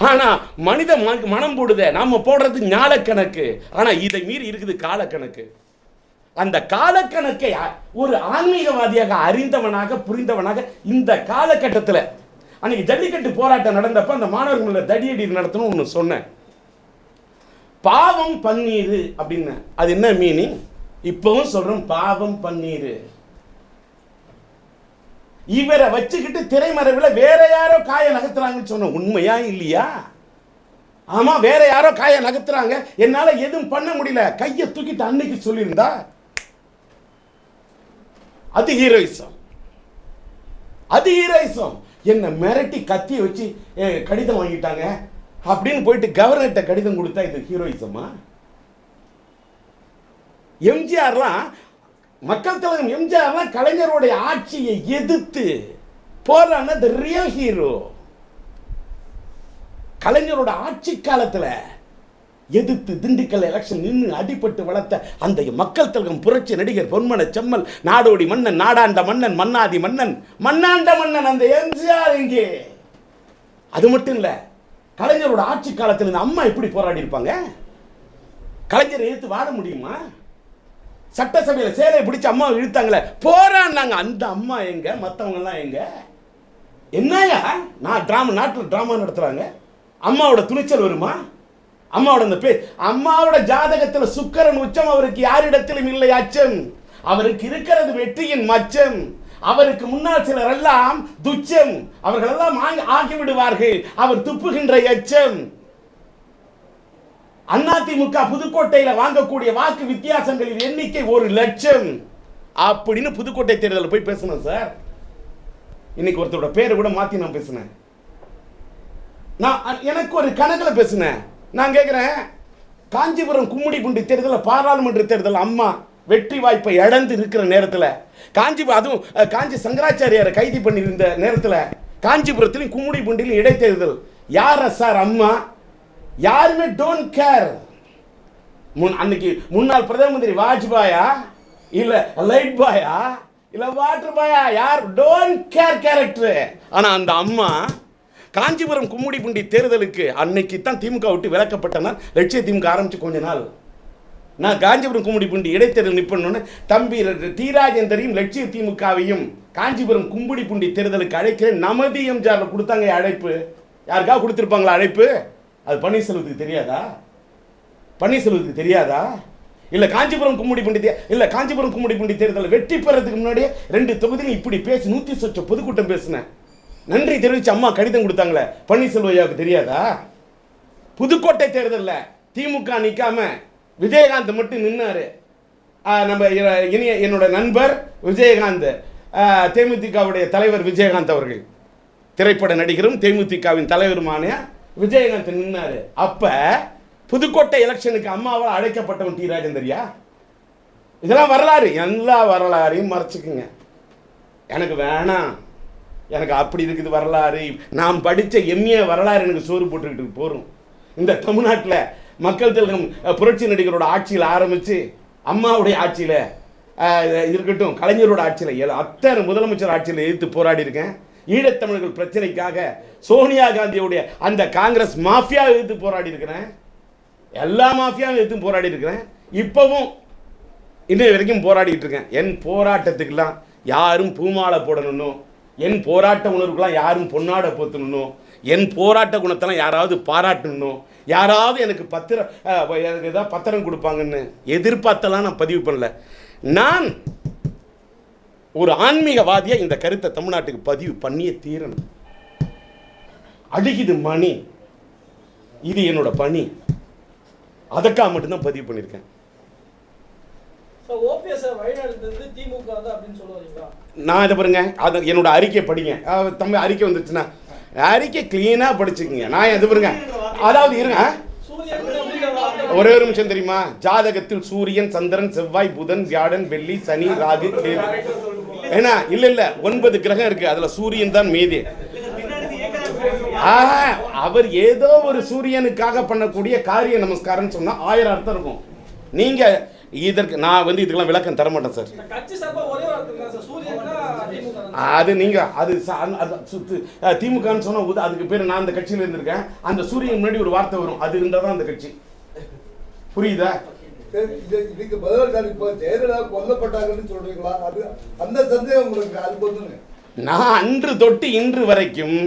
ஆனா மனித மனம் போடுத, நாம போடுறது ஞால கணக்கு. ஆனா இதை மீறி இருக்குது காலக்கணக்கு. அந்த காலக்கணக்கை ஒரு ஆன்மீகவாதியாக அறிந்தவனாக புரிந்தவனாக இந்த காலகட்டத்தில் அன்னைக்கு ஜல்லிக்கட்டு போராட்டம் நடந்தப்ப அந்த மாணவர்களை தடியடி நடத்தணும் ஒன்று சொன்னேன். பாவம் பன்னீர் அப்படின்னு அது என்ன மீனிங்? இப்பவும் சொல்றோம், பாவம் பன்னீர். இவரை வச்சுக்கிட்டு திரைமறைவில் வேற யாரோ காய நகர்த்துறாங்கன்னு சொன்ன, உண்மையா இல்லையா? ஆமா, வேற யாரோ காய நகர்த்துறாங்க, என்னால எதுவும் பண்ண முடியல, கையை தூக்கிட்டு அன்னைக்கு சொல்லியிருந்தா அது ஹீரோயிசம். அது ஹீரோயிசம். என்ன மிரட்டி கத்தியை வச்சு கடிதம் வாங்கிட்டாங்க அப்படின்னு போயிட்டு கவர்னர்கிட்ட கடிதம் கொடுத்தா இது ஹீரோயிசமா? எம்ஜிஆர்லாம், மக்கள் தலைவர் எம்ஜிஆர்லாம் கலைஞருடைய ஆட்சியை எதிர்த்து போராடின தி ரியல் ஹீரோ. கலைஞரோட ஆட்சி காலத்தில் எதிர்த்து திண்டுக்கல் எலெக்ஷன் நின்று அடிபட்டு வளர்த்த அந்த மக்கள் தலைவர் புரட்சி நடிகர் பொன்மன செம்மல், நாடோடி மன்னன், நாடாண்ட மன்னன், மன்னாதி மன்னன், மன்னாண்ட மன்னன் அந்த எம்ஜிஆர் இங்கே. அது மட்டும் இல்ல, கலைஞரோட ஆட்சி காலத்தில் இந்த அம்மா எப்படி போராடி இருப்பாங்க? கலைஞரை எதிர்த்து வாழ முடியுமா? சட்டசபையில் சேலையை பிடிச்சி அம்மா இழுத்தாங்களே, போராடினாங்க. அந்த அம்மா எங்க, மற்றவங்க எல்லாம் எங்க? என்னையா நாட்டில் டிராமா நடத்துறாங்க? அம்மாவோட துணிச்சல் வருமா? அம்மாவோட அந்த பேர், அம்மாவோட ஜாதகத்தில் சுக்கிரன் உச்சம், அவருக்கு யாரிடத்திலும் இல்லை அச்சம். அவருக்கு இருக்கிறது வெற்றியின் மச்சம். அவருக்கு முன்னால் சிலர் எல்லாம் துச்சம், அவர்கள் எல்லாம் ஆகிவிடுவார்கள் அவர் துப்புகின்ற எச்சம். அதிமுக புதுக்கோட்டையில வாங்கக்கூடிய வாக்கு வித்தியாசங்களின் எண்ணிக்கை 1 லட்சம் அப்படின்னு புதுக்கோட்டை தேர்தலில் போய் பேசணும் சார். இன்னைக்கு ஒருத்தரோட பேரை கூட மாத்தி நான் பேசினேன். நான் எனக்கு ஒரு கணக்கில் பேசுனேன். நான் கேட்குறேன், காஞ்சிபுரம் கும்மிடிப்பூண்டி தேர்தலில் பாராளுமன்ற தேர்தல் அம்மா வெற்றி வாய்ப்பை இழந்து இருக்கிற நேரத்தில், அதுவும் காஞ்சி சங்கராச்சாரியாரை கைது பண்ணியிருந்த நேரத்தில், காஞ்சிபுரத்திலும் கும்மிடிப்பூண்டிலும் இடைத்தேர்தல் யார் சார் அம்மா? யாருமே டோன்ட் கேர். அன்னைக்கு முன்னாள் பிரதம மந்திரி வாஜ்பாயா இல்ல லைட் பாயா இல்ல வாட்டர் பாயா? யார்? Don't care character. ஆனா அந்த அம்மா காஞ்சிபுரம் கும்மிடிப்பூண்டி தேர்தலுக்கு அன்னைக்கு தான் திமுக விட்டு விலக்கப்பட்டனா, லட்சிய திமுக ஆரம்பிச்சு கொஞ்ச நாள் நான் காஞ்சிபுரம் கும்மிடிப்பூண்டி இடைத்தேர்தல் நிற்பேன்னு தம்பி டி ராஜேந்தரையும் லட்சிய திமுகவையும் காஞ்சிபுரம் கும்மிடிப்பூண்டி தேர்தலுக்கு அழைக்கிறேன். நமதி எம்ஜிஆர் கொடுத்தாங்க அழைப்பு. யாருக்காக கொடுத்துருப்பாங்களா அழைப்பு? அது பன்னீர்செல்வத்துக்கு தெரியாதா? பன்னீர்செல்வத்துக்கு தெரியாதா? இல்ல காஞ்சிபுரம் கும்மிடிப்பூண்டி தேர்தல் வெற்றி பெறதுக்கு முன்னாடியே 2 தொகுதியும் இப்படி பேசி 100 சொச்ச பொதுக்கூட்டம் பேசினேன். நன்றி தெரிவிச்சு அம்மா கடிதம் கொடுத்தாங்களே, பன்னீர்செல்வையாவுக்கு தெரியாதா? புதுக்கோட்டை தேர்தலில் திமுக நிற்காம விஜயகாந்த் மட்டும் நின்னாரு. நம்ம என்னோட நண்பர் விஜயகாந்த், தேமுதிகவுடைய தலைவர் விஜயகாந்த் அவர்கள், திரைப்பட நடிகரும் தேமுதிகவின் தலைவருமான விஜயகாந்த் நின்னாரு. அப்ப புதுக்கோட்டை எலெக்ஷனுக்கு அம்மாவால் அழைக்கப்பட்டவன் டி ராஜேந்தரியா? இதெல்லாம் வரலாறு. எல்லா வரலாறையும் மறைச்சுக்குங்க. எனக்கு வேணாம், எனக்கு அப்படி இருக்குது வரலாறு. நாம் படித்த எம்ஏ வரலாறு எனக்கு சோறு போட்டுக்கிட்டு போகிறோம். இந்த தமிழ்நாட்டில் மக்கள் திலகம் புரட்சி நடிகரோட ஆட்சியில் ஆரம்பித்து அம்மாவுடைய ஆட்சியில் இருக்கட்டும், கலைஞரோட ஆட்சியில், அத்தனை முதலமைச்சர் ஆட்சியில் எதிர்த்து போராடி இருக்கேன். ஈழத்தமிழர்கள் பிரச்சனைக்காக சோனியா காந்தியுடைய அந்த காங்கிரஸ் மாஃபியா எதிர்த்து போராடி இருக்கிறேன். எல்லா மாஃபியாவும் எதிர்த்து போராடி இருக்கிறேன். இப்போவும் இன்னை வரைக்கும் போராடிட்டு இருக்கேன். என் போராட்டத்துக்கெல்லாம் யாரும் பூமாலை போடணும், என் போராட்ட உணர்வுக்கெல்லாம் யாரும் பொன்னாடை போத்தணும், என் போராட்ட குணத்தெல்லாம் யாராவது பாராட்டணும், யாராவது எனக்கு எனக்கு ஏதாவது பத்திரம் கொடுப்பாங்கன்னு எதிர்பார்த்தெல்லாம் நான் பதிவு பண்ணல. நான் ஒரு ஆன்மீகவாதியாக இந்த கருத்தை தமிழ்நாட்டுக்கு பதிவு பண்ணியே தீரணும். அடிக்குது மணி, இது என்னோட பணி. அதுக்காக மட்டும்தான் பதிவு பண்ணியிருக்கேன். நான் இதை பாருங்க, அதை என்னோட அறிக்கை படிங்க. தம்பி அறிக்கை வந்துச்சுன்னா அறிக்கை கிளீனாக படிச்சுக்கங்க. நான் எது பாருங்க, அதாவது இருங்க, ஒரே ஒரு நிமிஷம். தெரியுமா, ஜாதகத்தில் சூரியன், சந்திரன், செவ்வாய், புதன், வியாழன், வெள்ளி, சனி, ராகு, கேது, ஏன்னா இல்ல 9 கிரகம் இருக்கு. அதுல சூரியன் தான் மீதி. அவர் ஏதோ ஒரு சூரியனுக்காக பண்ணக்கூடிய காரிய நமஸ்காரம் சொன்னா 1000 அர்த்தம் இருக்கும். நீங்க இதற்கு நான் இதுக்கெல்லாம் விளக்கம் தர மாட்டேன் சார். அது நீங்க அது திமுகன்னு சொன்னா அதுக்கு பேர், நான் அந்த கட்சியில இருந்திருக்கேன். அந்த சூரியன் முன்னாடி ஒரு வார்த்தை வரும், அது இருந்தா தான் அந்த கட்சி. புரியுதா? இதுக்கு பதிலாக ஜெயலலிதா கொல்லப்பட்டாங்கன்னு சொல்றீங்களா? அது அந்த சந்தேகம் உங்களுக்கு அது போதுங்க. நான் அன்று தொட்டு இன்று வரைக்கும்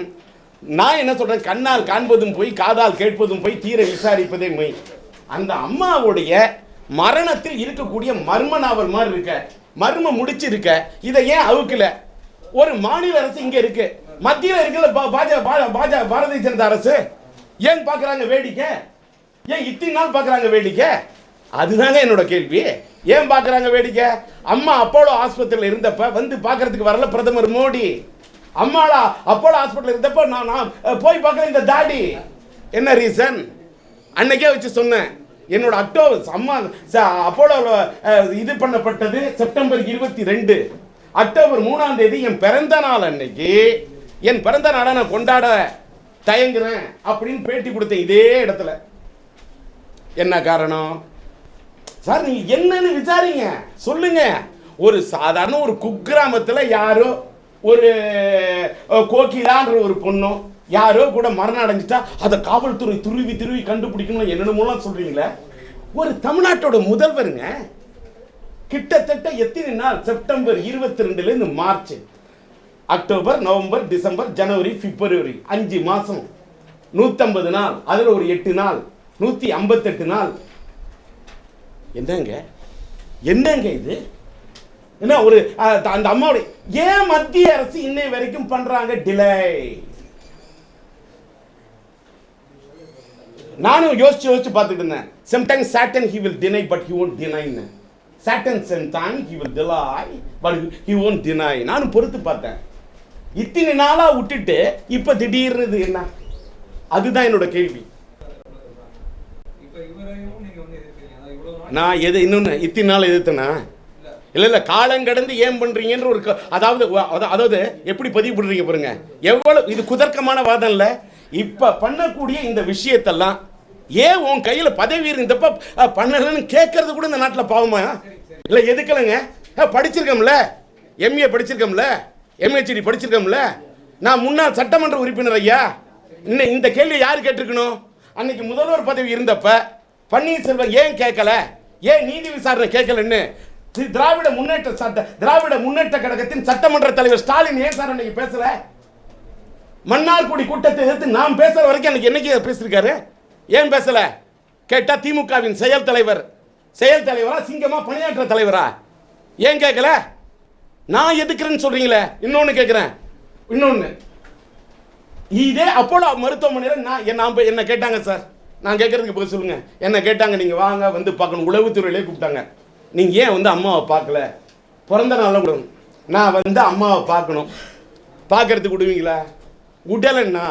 நான் என்ன சொல்றேன், கண்ணால் காண்பதும் போய், காதால் கேட்பதும் போய், தீர விசாரிப்பதே மெய். அந்த அம்மாவுடைய மரணத்தில் இருக்கக்கூடிய மர்ம நாவல் மாதிரி இருக்க, மர்மம் முடிச்சிருக்க, இதை ஏன் அவுக்கல? ஒரு மாநில அரசு இங்க இருக்கு, மத்தியில் இருக்குல்ல பாரதிய ஜனதா அரசு, ஏன் பாக்குறாங்க வேடிக்கை? ஏன் இத்தனை நாள் பாக்குறாங்க வேடிக்கை? அதுதாங்க என்னோட கேள்வி. ஏன் பாக்குறாங்க வேடிக்கை? அம்மா அப்போலோ ஆஸ்பத்திரியில் இருந்தப்ப வந்து பாக்குறதுக்கு வரல பிரதமர் மோடி. அம்மாளா அப்போலோ ஹாஸ்பிட்டல் இருந்தப்ப நான் போய் பார்க்கல இந்த தாடி. என்ன ரீசன்? அன்னைக்கே வச்சு சொன்னேன். என்னோட அக்டோபர் அம்மா அப்போலோ இது பண்ணப்பட்டது செப்டம்பர் 22. அக்டோபர் 3ஆம் தேதி என் பிறந்த நாள் அன்னைக்கு, என் பிறந்த நாளை நான் கொண்டாட தயங்குறேன் அப்படின்னு பேட்டி கொடுத்தேன் இதே இடத்துல. என்ன காரணம் சார்? நீங்க என்னன்னு விசாரிங்க, சொல்லுங்க. ஒரு சாதாரண ஒரு குக்கிராமத்தில் யாரோ ஒரு கோகிலான்ற ஒரு பொண்ணும் யாரோ கூட மரணம் அடைஞ்சிட்டா அதை காவல்துறை துருவி கண்டுபிடிக்கணும் என்னென்னமோலாம் சொல்றீங்களே. ஒரு தமிழ்நாட்டோட முதல்வருங்க கிட்டத்தட்ட எத்தனை நாள்? September 22 March, October, November, December, ஜனவரி, பிப்ரவரி 5 மாசம், 150 நாள். அதுல ஒரு 8 நாள், 158 நாள். என்னங்க இது? என்ன ஒரு அந்த அம்மாவுடைய ஏன் மத்திய அரசு இன்னை வரைக்கும் பண்றாங்க டிலே? நானும் யோசிச்சு பார்த்துட்டு இருந்தேன். Sometimes Saturn he will deny but he won't deny. Saturn sometimes he will delay but he won't deny. நானும் பொறுத்து பார்த்தேன். இத்தனை நாளா விட்டுட்டு இப்ப திடீர்னு என்ன அதுதான் என்னோட கேள்வி. நான் எது இன்னொன்று இத்தனை நாள் எதிர்த்தனா இல்லை காலம் கடந்து ஏன் பண்ணுறீங்கன்ற ஒரு அதாவது எப்படி பதிவு பண்ணுறீங்க பாருங்க. எவ்வளோ இது குதர்க்கமான வாதம் இல்லை. இப்போ பண்ணக்கூடிய இந்த விஷயத்தெல்லாம் ஏன் உன் கையில் பதவி இருந்தப்ப பண்ணலன்னு கேட்கறது கூட இந்த நாட்டில் பாவமா இல்லை? எதுக்கலைங்க? படிச்சிருக்கோம்ல, எம்ஏ படிச்சிருக்கோம்ல, எம்ஏஹெச்டி படிச்சிருக்கோம்ல. நான் முன்னாள் சட்டமன்ற உறுப்பினர் ஐயா. இன்னும் இந்த கேள்வி யார் கேட்டிருக்கணும்? அன்னைக்கு முதல்வர் பதவி இருந்தப்ப பன்னீர்செல்வம் ஏன் கேட்கல, ஏன் நீதி விசாரணை கேட்கலன்னு திராவிட முன்னேற்ற கழகத்தின் சட்டமன்ற தலைவர் ஸ்டாலின் ஏன் சார் அன்னைக்கு பேசல? மன்னார்குடி கூட்டத்தை எதிர்த்து நாம் பேசுற வரைக்கும் அன்னைக்கு என்னைக்கு பேசிருக்காரு? ஏன் பேசல? கேட்டா திமுகவின் செயல் தலைவரா சிங்கமா பணியாற்ற தலைவரா? ஏன் கேட்கல? நான் எதுக்குறேன்னு சொல்றீங்களே. இன்னொன்னு கேட்கிறேன், இன்னொன்னு இதே அப்போலோ மருத்துவமனையில் நான் என்ன கேட்டாங்க சார், நான் கேட்கறதுக்கு பதில் சொல்லுங்க. என்ன கேட்டாங்க, நீங்க வாங்க வந்து பார்க்கணும், உளவுத்துறையிலே கூப்பிட்டாங்க. நீங்க ஏன் வந்து அம்மாவை பார்க்கல? பிறந்த நாள் கூட நான் வந்து அம்மாவை பார்க்கணும், பார்க்கறதுக்கு விடுவீங்களா? உடலன்னா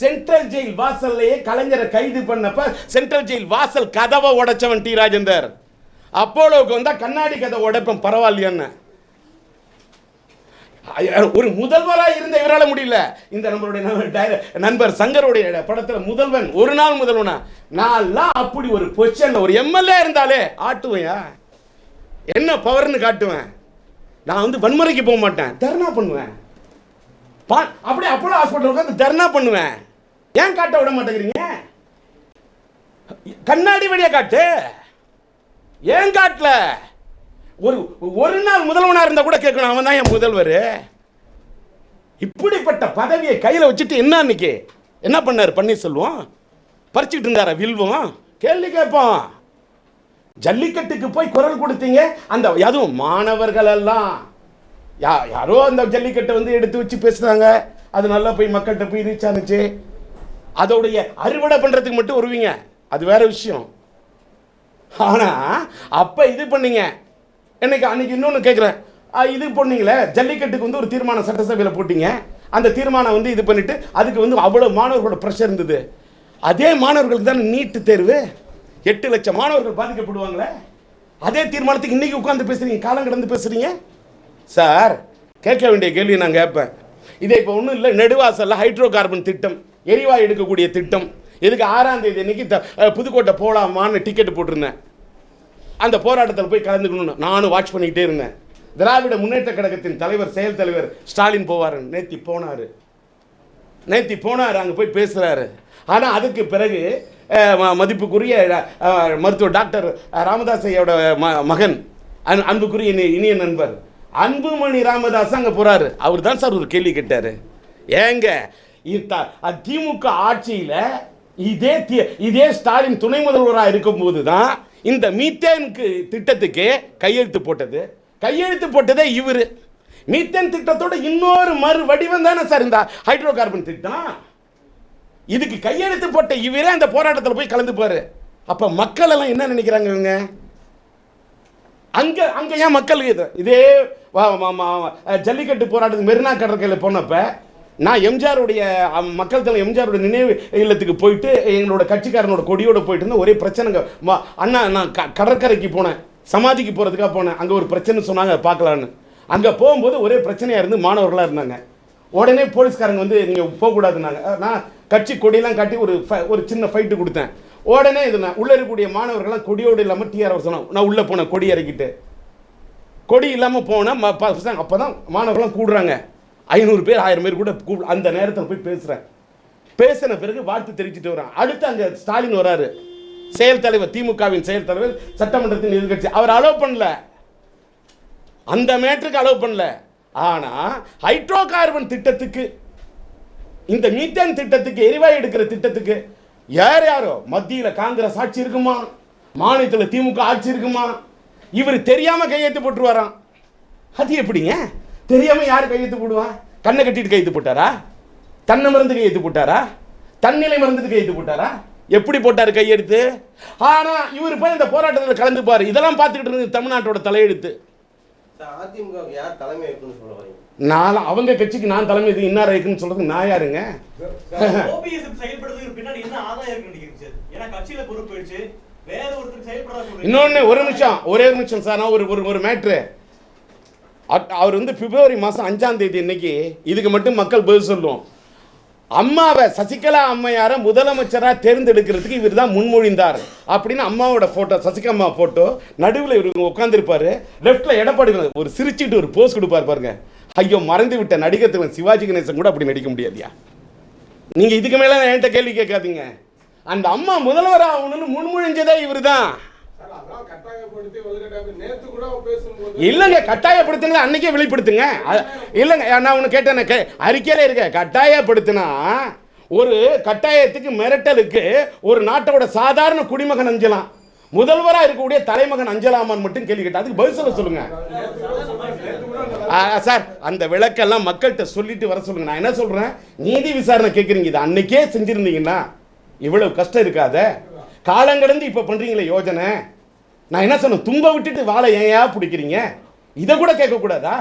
சென்ட்ரல் ஜெயில் வாசல்லையே கலைஞரை கைது பண்ணப்ப சென்ட்ரல் ஜெயில் வாசல் கதவை உடைச்சவன் டி ராஜேந்தர். அப்போலோவுக்கு வந்தா கண்ணாடி கதவை உடைப்பேன் பரவாயில்லையான்னு ஒரு முதல்வராக இருந்த இவரால் முடியல. இந்த நம்மளுடைய நண்பர் சங்கருடைய படத்துல முதல்வன் ஒரு நாள் முதல்வனா நான்லாம் அப்படி ஒரு பொசிஷன்ல ஒரு எம்எல்ஏ இருந்தாலே ஆட்டுவையா, என்ன பவர்னு காட்டுவேன். நான் வந்து வன்முறைக்கு போக மாட்டேன், தர்ணா பண்ணுவேன். அப்படியே அப்போலோ ஹாஸ்பிட்டல் உட்காந்து தர்ணா பண்ணுவேன். ஏன் காட்ட விட மாட்டேங்கிறீங்க? கண்ணாடி வழியா காட்டு. ஏன் காட்டல? ஒரு நாள் முதல்வனா இருந்தா கூட கேட்கணும், அவன் தான் என் முதல்வர். இப்படிப்பட்ட பதவியை கையில் வச்சுட்டு என்ன அன்னைக்கு என்ன பண்ணார் பன்னீர்செல்வம்? பறிச்சுட்டு இருந்தாரா வில்வம்? கேள்வி கேட்போம். ஜல்லிக்கட்டுக்கு போய் குரல் கொடுத்தீங்க, அந்த அதுவும் மாணவர்கள் எல்லாம் யாரோ அந்த ஜல்லிக்கட்டை வந்து எடுத்து வச்சு பேசுறாங்க, அது நல்லா போய் மக்கள்கிட்ட போய் ரீச் ஆனிச்சு. அதோடைய அறுவடை பண்றதுக்கு மட்டும் வருவீங்க, அது வேற விஷயம். ஆனா அப்ப இது பண்ணீங்க. அன்னைக்கு இன்னொன்று கேட்குறேன், இது பண்ணீங்களே ஜல்லிக்கட்டுக்கு வந்து ஒரு தீர்மானம் சட்டசபையில் போட்டீங்க. அந்த தீர்மானம் வந்து இது பண்ணிட்டு அதுக்கு வந்து அவ்வளோ மாணவர்களோட ப்ரெஷர் இருந்தது. அதே மாணவர்களுக்கு தான் நீட்டு தேர்வு, 8 லட்சம் மாணவர்கள் பாதிக்கப்படுவாங்களே. அதே தீர்மானத்துக்கு இன்னைக்கு உட்காந்து பேசுறீங்க, காலம் கடந்து பேசுறீங்க. சார் கேட்க வேண்டிய கேள்வி நான் கேட்பேன். இதே இப்போ ஒன்றும் இல்லை, நெடுவாசல்ல ஹைட்ரோ கார்பன் திட்டம், எரிவாயு எடுக்கக்கூடிய திட்டம், இதுக்கு 6ஆம் தேதி அன்னைக்கு புதுக்கோட்டை போகலாமான்னு டிக்கெட் போட்டிருந்தேன். அந்த போராட்டத்தில் போய் கலந்துக்கணும்னு நானும் வாட்ச் பண்ணிக்கிட்டே இருந்தேன். திராவிட முன்னேற்ற கழகத்தின் செயல் தலைவர் ஸ்டாலின் போவார். நேத்தி போனார், அங்கே போய் பேசுகிறாரு. ஆனால் அதுக்கு பிறகு மதிப்புக்குரிய மருத்துவர் டாக்டர் ராமதாஸ் ஐயோட மகன், அன்புக்குரிய இனிய நண்பர் அன்புமணி ராமதாஸ் அங்கே போகிறாரு. அவர் தான் சார் ஒரு கேள்வி கேட்டார். ஏங்க திமுக ஆட்சியில் இதே ஸ்டாலின் துணை முதல்வராக இருக்கும்போது தான் இந்த மீத்தேனுக்கு திட்டத்துக்கு கையெழுத்து போட்டதே இவர். மீத்தேன் திட்டத்தோட இன்னொரு மறு வடிவம் தானே சார் இந்த ஹைட்ரோ கார்பன் திட்டம். இதுக்கு கையெழுத்து போட்ட இவரே அந்த போராட்டத்தில் போய் கலந்துப்பாரு. அப்ப மக்கள் எல்லாம் என்ன நினைக்கிறாங்க? இவங்க அங்க ஏன் மக்கள் இதே ஜல்லிக்கட்டு போராட்டத்துக்கு மெரினா கடற்கரையில் போனப்ப நான் எம்ஜிஆருடைய மக்கள் தலைவர் எம்ஜிஆருடைய நினைவு இல்லத்துக்கு போயிட்டு எங்களோட கட்சிக்காரனோட கொடியோட போயிட்டு இருந்தேன். ஒரே பிரச்சனைங்க. அண்ணா நான் கடற்கரைக்கு போனேன், சமாதிக்கு போகிறதுக்காக போனேன். அங்கே ஒரு பிரச்சனை சொன்னாங்க, பார்க்கலான்னு. அங்கே போகும்போது ஒரே பிரச்சனையாக இருந்து மாணவர்களாக இருந்தாங்க. உடனே போலீஸ்காரங்க வந்து நீங்கள் போகக்கூடாதுன்னாங்க. நான் கட்சி கொடியெல்லாம் காட்டி ஒரு சின்ன ஃபைட்டு கொடுத்தேன். உடனே இது நான் உள்ளே இருக்கக்கூடிய மாணவர்கள்லாம் கொடியோடு இல்லாமல் டிஆர் சொன்னோம். நான் உள்ளே போனேன், கொடி இறக்கிட்டு. கொடி இல்லாமல் போனேன். அப்போ தான் மாணவர்கள்லாம் கூடுறாங்க. 500 பேர் 1000 பேர் கூட அந்த நேரத்தில் போய் பேசுகிறேன். பேசின பிறகு வாழ்த்து தெரிவிச்சுட்டு வரான். அடுத்து அங்கே ஸ்டாலின் வராரு, செயல் தலைவர், திமுகவின் செயல் தலைவர், சட்டமன்றத்தின் எதிர்கட்சி. அவர் அலோவ் பண்ணல, அந்த மேட்டருக்கு அலோவ் பண்ணல. ஆனால் ஹைட்ரோ கார்பன் திட்டத்துக்கு, இந்த மீத்தேன் திட்டத்துக்கு, எரிவாயு எடுக்கிற திட்டத்துக்கு யாரோ மத்தியில் காங்கிரஸ் ஆட்சி இருக்குமா, மாநிலத்தில் திமுக ஆட்சி இருக்குமா, இவர் தெரியாம கையெழுத்து போட்டுருவாராம். அது எப்படிங்க தெரியாம யாரு கையெழுத்து போடுவா? கண்ணை கட்டிட்டு கையெழுத்து போட்டாரா? தன்னை மருந்து கையெழுத்து போட்டாரா? தன்னிலை மருந்துக்கு கையெழுத்து போட்டாரா? எப்படி போட்டாரு கையெழுத்து? ஆனா இவர் போய் இந்த போராட்டத்தில் கலந்துப்பாரு. இதெல்லாம் பார்த்துக்கிட்டு இருந்து தமிழ்நாட்டோட தலையெழுத்து. அதிமுக யார் தலைமை சொல்ல வரீங்க? நான் அவங்க கட்சிக்கு நான் தலைமை இது இன்னார் இருக்குன்னு சொல்றது நான் யாருங்க? இன்னொன்னு ஒரு நிமிஷம், ஒரே ஒரு நிமிஷம் சார். நான் ஒரு மேட்ரு. அவர் வந்து பிப்ரவரி மாதம் 5ஆம் தேதி இன்னைக்கு இதுக்கு மட்டும் மக்கள் பதில் சொல்லுவோம். அம்மாவை சசிகலா அம்மையாரை முதலமைச்சராக தேர்ந்தெடுக்கிறதுக்கு இவர் தான் முன்மொழிந்தார் அப்படின்னு அம்மாவோட ஃபோட்டோ, சசிகலா ஃபோட்டோ நடுவில் இவர் உட்காந்துருப்பாரு. லெஃப்டில் எடப்பாடி ஒரு சிரிச்சுட்டு ஒரு போஸ் கொடுப்பார் பாருங்க. ஐயோ, மறைந்து விட்ட நடிகர் தலைவர் சிவாஜி கணேசன் கூட அப்படி நடிக்க முடியாதியா? நீங்கள் இதுக்கு மேலே என்கிட்ட கேள்வி கேட்காதீங்க. அந்த அம்மா முதல்வர் ஆகணும்னு முன்மொழிஞ்சதே இவர் தான். இல்லைங்க, கட்டாயப்படுத்துங்க, அன்னைக்கே வெளிப்படுத்துங்க. இல்லைங்க, நான் ஒன்று கேட்டேன், அறிக்கையில இருக்க கட்டாயப்படுத்தினா ஒரு கட்டாயத்துக்கு மிரட்டலுக்கு ஒரு நாட்டோட சாதாரண குடிமகன் அஞ்சலாம், முதல்வராக இருக்கக்கூடிய தலைமகன் அஞ்சலாமான்னு மட்டும் கேள்வி கேட்டா அதுக்கு பதில் சொல்ல சொல்லுங்க சார். அந்த விளக்கெல்லாம் மக்கள்கிட்ட சொல்லிட்டு வர சொல்லுங்க. நான் என்ன சொல்றேன், நீதி விசாரணை கேட்குறீங்க, இது அன்னைக்கே செஞ்சிருந்தீங்கன்னா இவ்வளவு கஷ்டம் இருக்காத. காலங்கடந்து இப்ப பண்றீங்களே யோஜனை. நான் என்ன சொன்னேன், தும்ப விட்டுட்டு வாழை ஏயா பிடிக்கிறீங்க? இதை கூட கேட்க கூடாதா?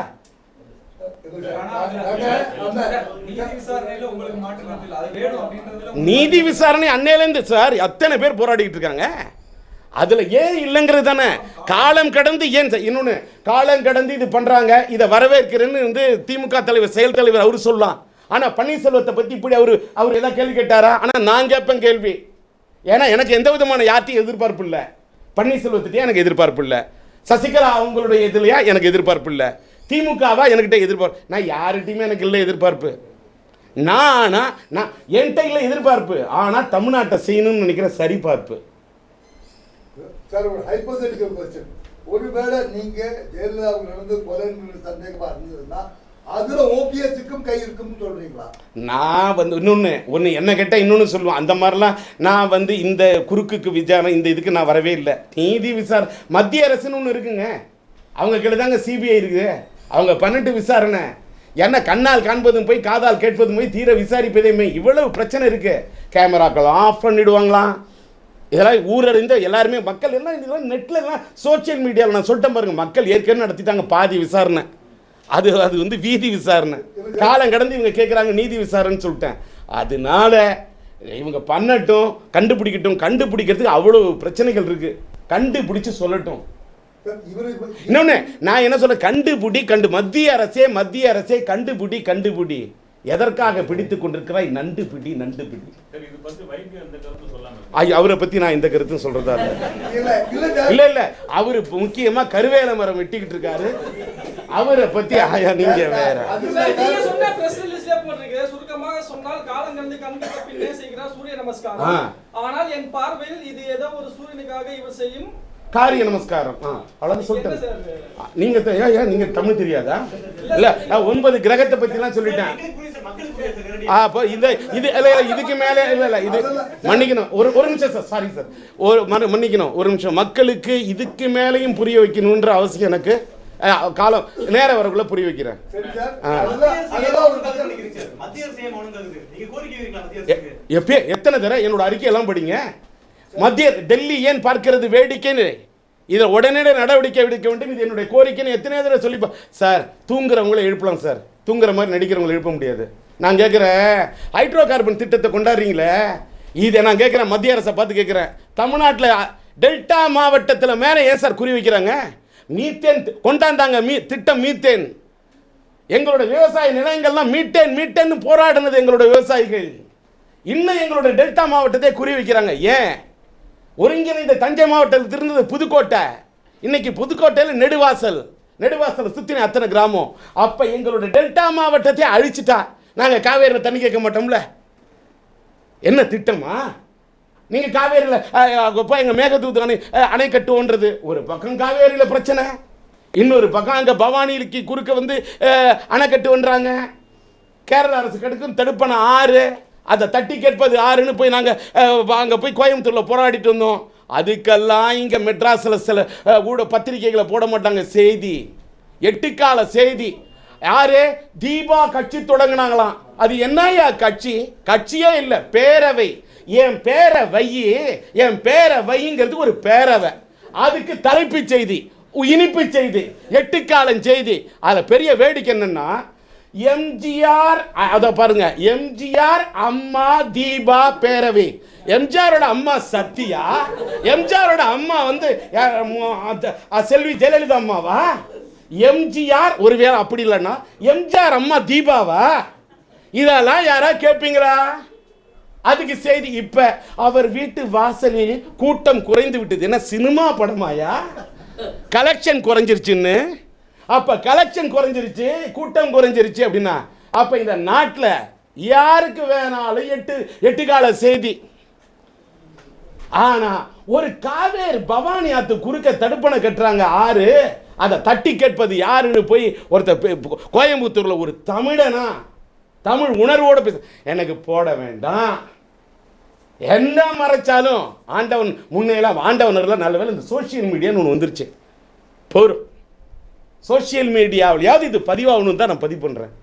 நீதி விசாரணை அன்னையிலேருந்து சார் அத்தனை பேர் போராடிட்டு இருக்காங்க. அதுல ஏன் இல்லைங்கிறது தானே. காலம் கடந்து ஏன் இன்னொன்னு காலம் கடந்து இது பண்றாங்க, இதை வரவேற்கிறேன்னு வந்து திமுக தலைவர் செயல் தலைவர் அவரு சொல்லலாம். ஆனா பன்னீர்செல்வத்தை பத்தி இப்படி அவர் ஏதாவது கேள்வி கேட்டாரா? ஆனா நான் கேட்பேன் கேள்வி. ஏன்னா எனக்கு எந்த விதமான யார்ட்டையும் எதிர்பார்ப்பு இல்லை. பன்னீர்செல்வத்திட்டே எனக்கு எதிர்பார்ப்பு இல்லை. சசிகலா அவங்களுடைய இதுலையா எனக்கு எதிர்பார்ப்பு இல்லை. திமுகவா எனக்கிட்ட எதிர்பார்ப்பு. நான் யார்கிட்டையுமே எனக்கு இல்லை எதிர்பார்ப்பு. நான் என்கிட்ட இல்லை எதிர்பார்ப்பு. ஆனால் தமிழ்நாட்டை செய்யணும்னு நினைக்கிற சரிபார்ப்பு. சார், ஒரு ஹைப்போதெட்டிக்கல் क्वेश्चन. ஒருவேளை நீங்க ஜெயலலிதாவுக்கு நடந்து கொலை சந்தேகமா இருந்ததுன்னா அதுல ஓபிஎஸ்க்கும் கை இருக்குன்னு சொல்றீங்களா? நான் வந்து ஒன்று என்ன கேட்டால் இன்னொன்று சொல்லுவேன். அந்த மாதிரிலாம் நான் வந்து இந்த குறுக்குக்கு விசாரணை இந்த இதுக்கு நான் வரவே இல்லை. நீதி விசாரணை மத்திய அரசுன்னு ஒன்று இருக்குங்க, அவங்க கிட்ட தாங்க சிபிஐ இருக்குது. அவங்க பண்ணிட்டு விசாரணை என்ன கண்ணால் காண்பதும் போய் காதால் கேட்பதும் போய் தீர விசாரிப்பதையுமே இவ்வளவு பிரச்சனை இருக்கு. கேமராக்கள் ஆஃப் பண்ணிடுவாங்களாம். இதெல்லாம் ஊரறிந்த எல்லாருமே மக்கள் எல்லாம் இதெல்லாம் நெட்டில் எல்லாம் சோசியல் மீடியாவில் நான் சொல்லிட்டேன் பாருங்க. மக்கள் ஏற்கனவே நடத்திட்டாங்க பாதி விசாரணை. அது வந்து வீதி விசாரணை. காலம் கடந்து இவங்க கேட்குறாங்க நீதி விசாரணைன்னு சொல்லிட்டேன். அதனால இவங்க பண்ணட்டும், கண்டுபிடிக்கிறதுக்கு அவ்வளோ பிரச்சனைகள் இருக்கு. கண்டுபிடிச்சு சொல்லட்டும். இன்னொன்னு நான் என்ன சொல்றேன், மத்திய அரசே கண்டுபிடி. எதற்காக பிடித்துக் கொண்டிருக்கிறாய்? நண்டு பிடி. அவரை பத்தி நான் இந்த கருத்து சொல்றதா இல்ல. அவரு முக்கியமா கருவேல மரம் வெட்டிக்கிட்டு இருக்காரு. அவரை பத்தி நீங்க வேற சுருக்கமாக சொன்னால் காலம் கடந்து கண்ணுக்கு பின்னே செய்கிறார் சூரிய நமஸ்காரம். ஆனால் என் பார்வையில் இது ஏதோ ஒரு சூரியனுக்காக இவர் செய்யும் காரிய நமஸ்காரம். அவ்வளவு சொல்லிட்டேன். நீங்க தமிழ் தெரியாதா? இல்ல 9 கிரகத்தை பத்தி எல்லாம் சொல்லிட்டேன். இதுக்கு மேலே இல்ல இது மன்னிக்கணும். ஒரு நிமிஷம் சார், சாரி சார், மன்னிக்கணும் ஒரு நிமிஷம். மக்களுக்கு இதுக்கு மேலையும் புரிய வைக்கணும்ன்ற அவசியம் எனக்கு காலம் நேரம் வரக்குள்ள புரிய வைக்கிறேன். எத்தனை தடவை என்னோட அறிக்கையெல்லாம் படிங்க. டெல்லி ஏன் பார்க்கிறது வேடிக்கைன்னு, இதை உடனே நடவடிக்கை எடுக்க வேண்டும், இது என்னுடைய கோரிக்கைன்னு எத்தனை தடவை சொல்லி சார். தூங்குறவங்கள எழுப்பலாம் சார், தூங்குற மாதிரி நடிக்கிறவங்களை எழுப்ப முடியாது. நான் கேட்குறேன், ஹைட்ரோ கார்பன் திட்டத்தை கொண்டாடுறீங்களே, இதை நான் கேட்குறேன், மத்திய அரசை பார்த்து கேட்குறேன். தமிழ்நாட்டில் டெல்டா மாவட்டத்தில் மேலே ஏன் சார் குறி வைக்கிறாங்க? மீத்தேன் கொண்டாந்தாங்க, திட்டம் மீத்தேன். எங்களோட விவசாய நிலையங்கள்லாம் மீட்டேன் போராடினது எங்களோட விவசாயிகள். இன்னும் எங்களோட டெல்டா மாவட்டத்தை குறி வைக்கிறாங்க. ஏன்? ஒருங்கிணைந்த தஞ்சை மாவட்டத்தில் இருந்தது புதுக்கோட்டை, இன்னைக்கு புதுக்கோட்டையில் நெடுவாசல் சுத்தின அத்தனை கிராமம். அப்ப எங்களோட டெல்டா மாவட்டத்தை அழிச்சிட்டா நாங்க காவேரியில் தண்ணி கேட்க மாட்டோம்ல. என்ன திட்டமா? நீங்க காவேரியில் எங்க மேகதூத்து அணை கட்டுவோன்றது ஒரு பக்கம் காவேரியில் பிரச்சனை, இன்னொரு பக்கம் அங்க பவானிக்கு குறுக்க வந்து அணை கட்டுவன்றாங்க. கேரள அரசு கடுக்கும் தடுப்பணை 6, அதை தட்டி கேட்பது 6ன்னு போய் நாங்கள் அங்கே போய் கோயம்புத்தூரில் போராடிட்டு வந்தோம். அதுக்கெல்லாம் இங்கே மெட்ராஸில் சில பத்திரிகைகளை போட மாட்டாங்க செய்தி, 8 கால செய்தி. யாரு? தீபா கட்சி தொடங்கினாங்களாம். அது என்னையா கட்சி? கட்சியே இல்லை, பேரவை. என் பேரவைங்கிறது ஒரு பேரவை. அதுக்கு தலைப்பு செய்தி, இனிப்பு செய்தி, 8 காலம் செய்தி. அதில் பெரிய வேடிக்கை என்னன்னா, எம்ஜிஆர் அத பாருங்க, எம்ஜிஆர் அம்மா தீபா பேரவை. எம்ஜிஆரோட அம்மா சத்யா, எம்ஜிஆரோட அம்மா வந்து செல்வி ஜெயலலிதா அம்மாவா? எம்ஜிஆர் ஒருவேளை அப்படி இல்லைன்னா எம்ஜிஆர் அம்மா தீபாவா? இதெல்லாம் யாரா கேட்பீங்களா? அதுக்கு செய்தி. இப்ப அவர் வீட்டு வாசலில் கூட்டம் குறைந்து விட்டது. என்ன சினிமா படமாயா? கலெக்ஷன் குறைஞ்சிருச்சுன்னு. அப்ப கலெக்ஷன் குறைஞ்சிருச்சு, கூட்டம் குறைஞ்சிருச்சு அப்படின்னா அப்ப இந்த நாட்டில் யாருக்கு வேணாலும் எட்டு கால செய்தி. ஆனா ஒரு காவேரி பவானி ஆத்து குறுக்க தடுப்பணை கட்டுறாங்க, ஆறு. அதை தட்டி கேட்பது யாருன்னு போய் ஒருத்தர் கோயம்புத்தூர்ல ஒரு தமிழனா தமிழ் உணர்வோட பேச, எனக்கு போட வேண்டாம் என்ன மறைச்சாலும் ஆண்டவன் முன்னையெல்லாம் ஆண்டவனர்லாம் நல்ல வேலை இந்த சோசியல் மீடியான்னு ஒன்று வந்துருச்சு. போரும் சோசியல் மீடியாவிலையாவது இது பதிவாகணும் தான் நான் பதிவு பண்ணுறேன்.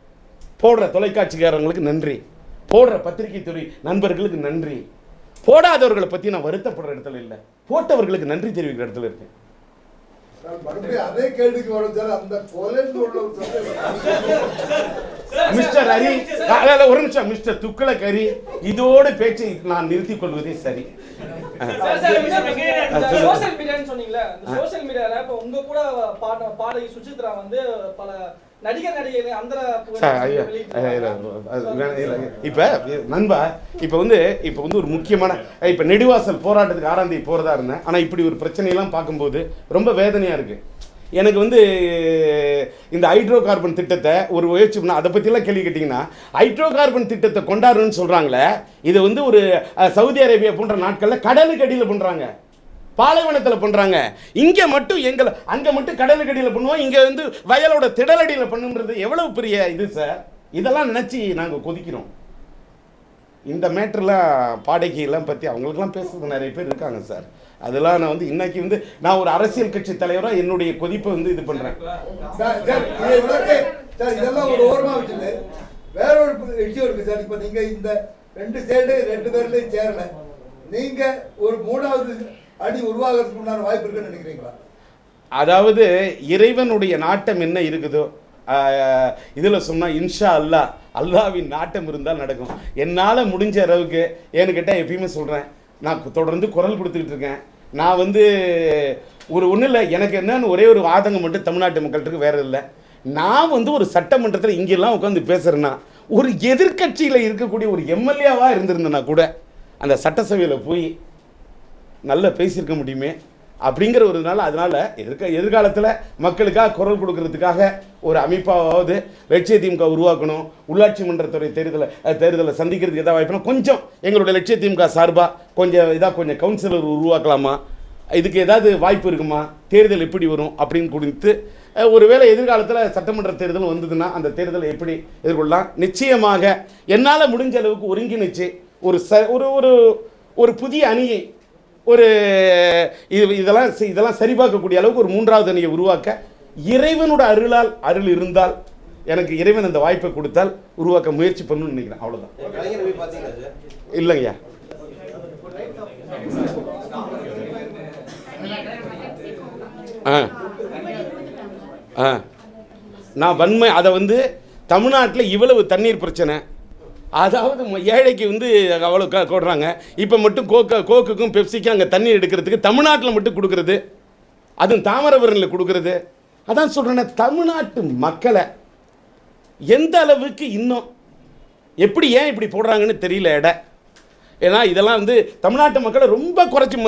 போடுற தொலைக்காட்சிக்காரங்களுக்கு நன்றி, போடுற பத்திரிகை துறை நண்பர்களுக்கு நன்றி. போடாதவர்களை பற்றி நான் வருத்தப்படுற இடத்துல இல்லை, போட்டவர்களுக்கு நன்றி தெரிவிக்கிற இடத்துல இருக்கேன். அதே கேள்விக்கு வரும் சார். அந்த மிஸ்டர் ஹரி, ஒரு நிமிஷம் மிஸ்டர் துக்ளக் ஹரி, இதோடு பேச்சை நான் நிறுத்திக் கொள்வதே சரி. சோஷியல் மீடியான்னு சொன்னீங்களே, சோஷியல் மீடியால இப்ப உங்க கூட பாடகி சுசித்ரா வந்து பல நடிகர் நடிகை அந்த இப்ப நண்பா இப்ப வந்து ஒரு முக்கியமான இப்ப நெடுவாசல் போராட்டத்துக்கு 6ஆம் தேதி போறதா இருந்தேன். ஆனா இப்படி ஒரு பிரச்சனையெல்லாம் பார்க்கும்போது ரொம்ப வேதனையா இருக்கு. எனக்கு வந்து இந்த ஹைட்ரோ கார்பன் திட்டத்தை ஒரு முயற்சி பண்ண, அதை பற்றிலாம் கேள்வி கேட்டிங்கன்னா ஹைட்ரோ கார்பன் திட்டத்தை கொண்டாடுன்னு சொல்கிறாங்களே, இது வந்து ஒரு சவுதி அரேபியா போன்ற நாட்களில் கடலுக்கு அடியில் பண்ணுறாங்க, பாலைவனத்தில் பண்ணுறாங்க. இங்கே மட்டும் அங்கே மட்டும் கடலுக்கு அடியில் பண்ணுவோம், இங்கே வந்து வயலோட திடலடியில் பண்ணுன்றது எவ்வளவு பெரிய இது சார். இதெல்லாம் நினச்சி நாங்கள் கொதிக்கிறோம். இந்த மேட்டர்லாம் பாடகியெல்லாம் பற்றி அவங்களுக்கெல்லாம் பேசுறது நிறைய பேர் இருக்காங்க சார். அதெல்லாம் நான் வந்து இன்னைக்கு வந்து நான் ஒரு அரசியல் கட்சி தலைவராக என்னுடைய கொதிப்பை வந்து இது பண்ணுறேன். இதெல்லாம் ஒரு ஓரமாக வச்சுட்டு வேற ஒரு விஷயம் இருக்கு சார். இப்போ நீங்கள் இந்த 2 பேர்லையும் சேரல, நீங்கள் ஒரு 3வது அணி உருவாகிறதுக்கு உண்டான வாய்ப்பு இருக்குன்னு நினைக்கிறீங்களா? அதாவது இறைவனுடைய நாட்டம் என்ன இருக்குதோ இதில் சொன்னால் இன்ஷா அல்லாவின் நாட்டம் இருந்தால் நடக்கும். என்னால் முடிஞ்ச அளவுக்கு ஏன்னு கேட்டால் எப்பயுமே சொல்கிறேன், நான் தொடர்ந்து குரல் கொடுத்துக்கிட்டு இருக்கேன். நான் வந்து ஒன்றும் இல்லை, எனக்கு என்னன்னு ஒரே ஒரு ஆதங்கம் மட்டும் தமிழ்நாட்டு மக்கள்கிட்ட வேறு இல்லை. நான் வந்து ஒரு சட்டமன்றத்தில் இங்கெல்லாம் உட்காந்து பேசுகிறேன்னா ஒரு எதிர்கட்சியில் இருக்கக்கூடிய ஒரு எம்எல்ஏவாக இருந்திருந்தேன்னா கூட அந்த சட்டசபையில் போய் நல்லா பேசியிருக்க முடியுமே அப்படிங்கிற ஒரு நாள். அதனால் எதிர்காலத்தில் மக்களுக்காக குரல் கொடுக்கறதுக்காக ஒரு அமைப்பாவது லட்சிய திமுக உருவாக்கணும். உள்ளாட்சி மன்றத்துறை தேர்தலை சந்திக்கிறதுக்கு எதாவது வாய்ப்புனா கொஞ்சம் எங்களுடைய லட்சிய திமுக சார்பாக கொஞ்சம் கவுன்சிலர் உருவாக்கலாமா, இதுக்கு ஏதாவது வாய்ப்பு இருக்குமா, தேர்தல் எப்படி வரும் அப்படின்னு குறித்து ஒருவேளை எதிர்காலத்தில் சட்டமன்ற தேர்தல் வந்ததுன்னா அந்த தேர்தலை எப்படி எதிர்கொள்ளலாம். நிச்சயமாக என்னால் முடிஞ்ச அளவுக்கு ஒருங்கிணைச்சு ஒரு புதிய அணியை இதெல்லாம் சரிபார்க்கக்கூடிய அளவுக்கு ஒரு 3வது அணியை உருவாக்க இறைவனோட அருள் இருந்தால், எனக்கு இறைவன் அந்த வாய்ப்பை கொடுத்தால் உருவாக்க முயற்சி பண்ணணும்னு நினைக்கிறேன். அவ்வளோதான். இல்லைங்கய்யா, நான் வன்மை அதை வந்து தமிழ்நாட்டில் இவ்வளவு தண்ணீர் பிரச்சனை, அதாவது ஏழைக்கு வந்து அவ்வளோ கொடுறாங்க. இப்போ மட்டும் கோக்குக்கும் பெப்சிக்கும் அங்கே தண்ணி எடுக்கிறதுக்கு தமிழ்நாட்டில் மட்டும் கொடுக்குறது, அதுவும் தாமிரபரணியில் கொடுக்குறது. அதான் சொல்கிறேன்னா தமிழ்நாட்டு மக்களை எந்த அளவுக்கு இன்னும் ஏன் இப்படி போடுறாங்கன்னு தெரியல எடை. ஏன்னா இதெல்லாம் வந்து தமிழ்நாட்டு மக்களை ரொம்ப குறைச்சி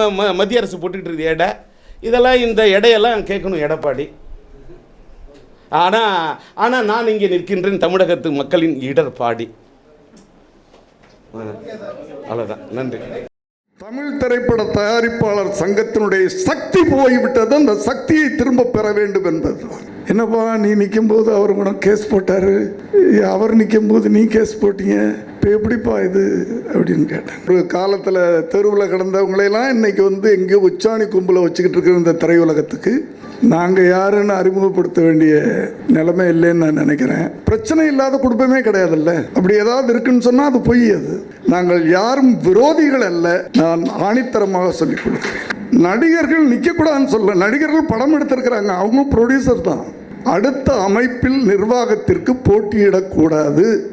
மத்திய அரசு போட்டுக்கிட்டு இருக்குது எடை. இதெல்லாம் இந்த எடையெல்லாம் கேட்கணும் எடப்பாடி. ஆனால் நான் இங்கே நிற்கின்றேன் தமிழகத்து மக்களின் இடர்பாடி. அவ்வளோதான், நன்றி. தமிழ் திரைப்பட தயாரிப்பாளர் சங்கத்தினுடைய சக்தி போய்விட்டது, அந்த சக்தியை திரும்ப பெற வேண்டும் என்பது. என்னப்பா நீ நிற்கும் போது அவர் கூட கேஸ் போட்டாரு, அவர் நிற்கும் போது நீ கேஸ் போட்டீங்க, இப்போ எப்படிப்பா இது அப்படின்னு கேட்டேன். ஒரு காலத்தில் தெருவில் கிடந்தவங்களையெல்லாம் இன்னைக்கு வந்து எங்கேயோ உச்சாணி கும்பலை வச்சுக்கிட்டு இருக்கிற இந்த திரையுலகத்துக்கு நாங்கள் யாருன்னு அறிமுகப்படுத்த வேண்டிய நிலைமை இல்லைன்னு நான் நினைக்கிறேன். பிரச்சனை இல்லாத குடும்பமே கிடையாதுல்ல. அப்படி ஏதாவது இருக்குன்னு சொன்னால் அது பொய். அது நாங்கள் யாரும் விரோதிகள் அல்ல, நான் ஆணித்தரமாக சொல்லிக் கொடுக்கிறேன். நடிகர்கள் நிற்கக்கூடாதுன்னு சொல்ல, நடிகர்கள் படம் எடுத்திருக்கிறாங்க, அவங்க ப்ரொடியூசர் தான். அடுத்த அமைப்பில் நிர்வாகத்திற்கு போட்டியிடக்கூடாது.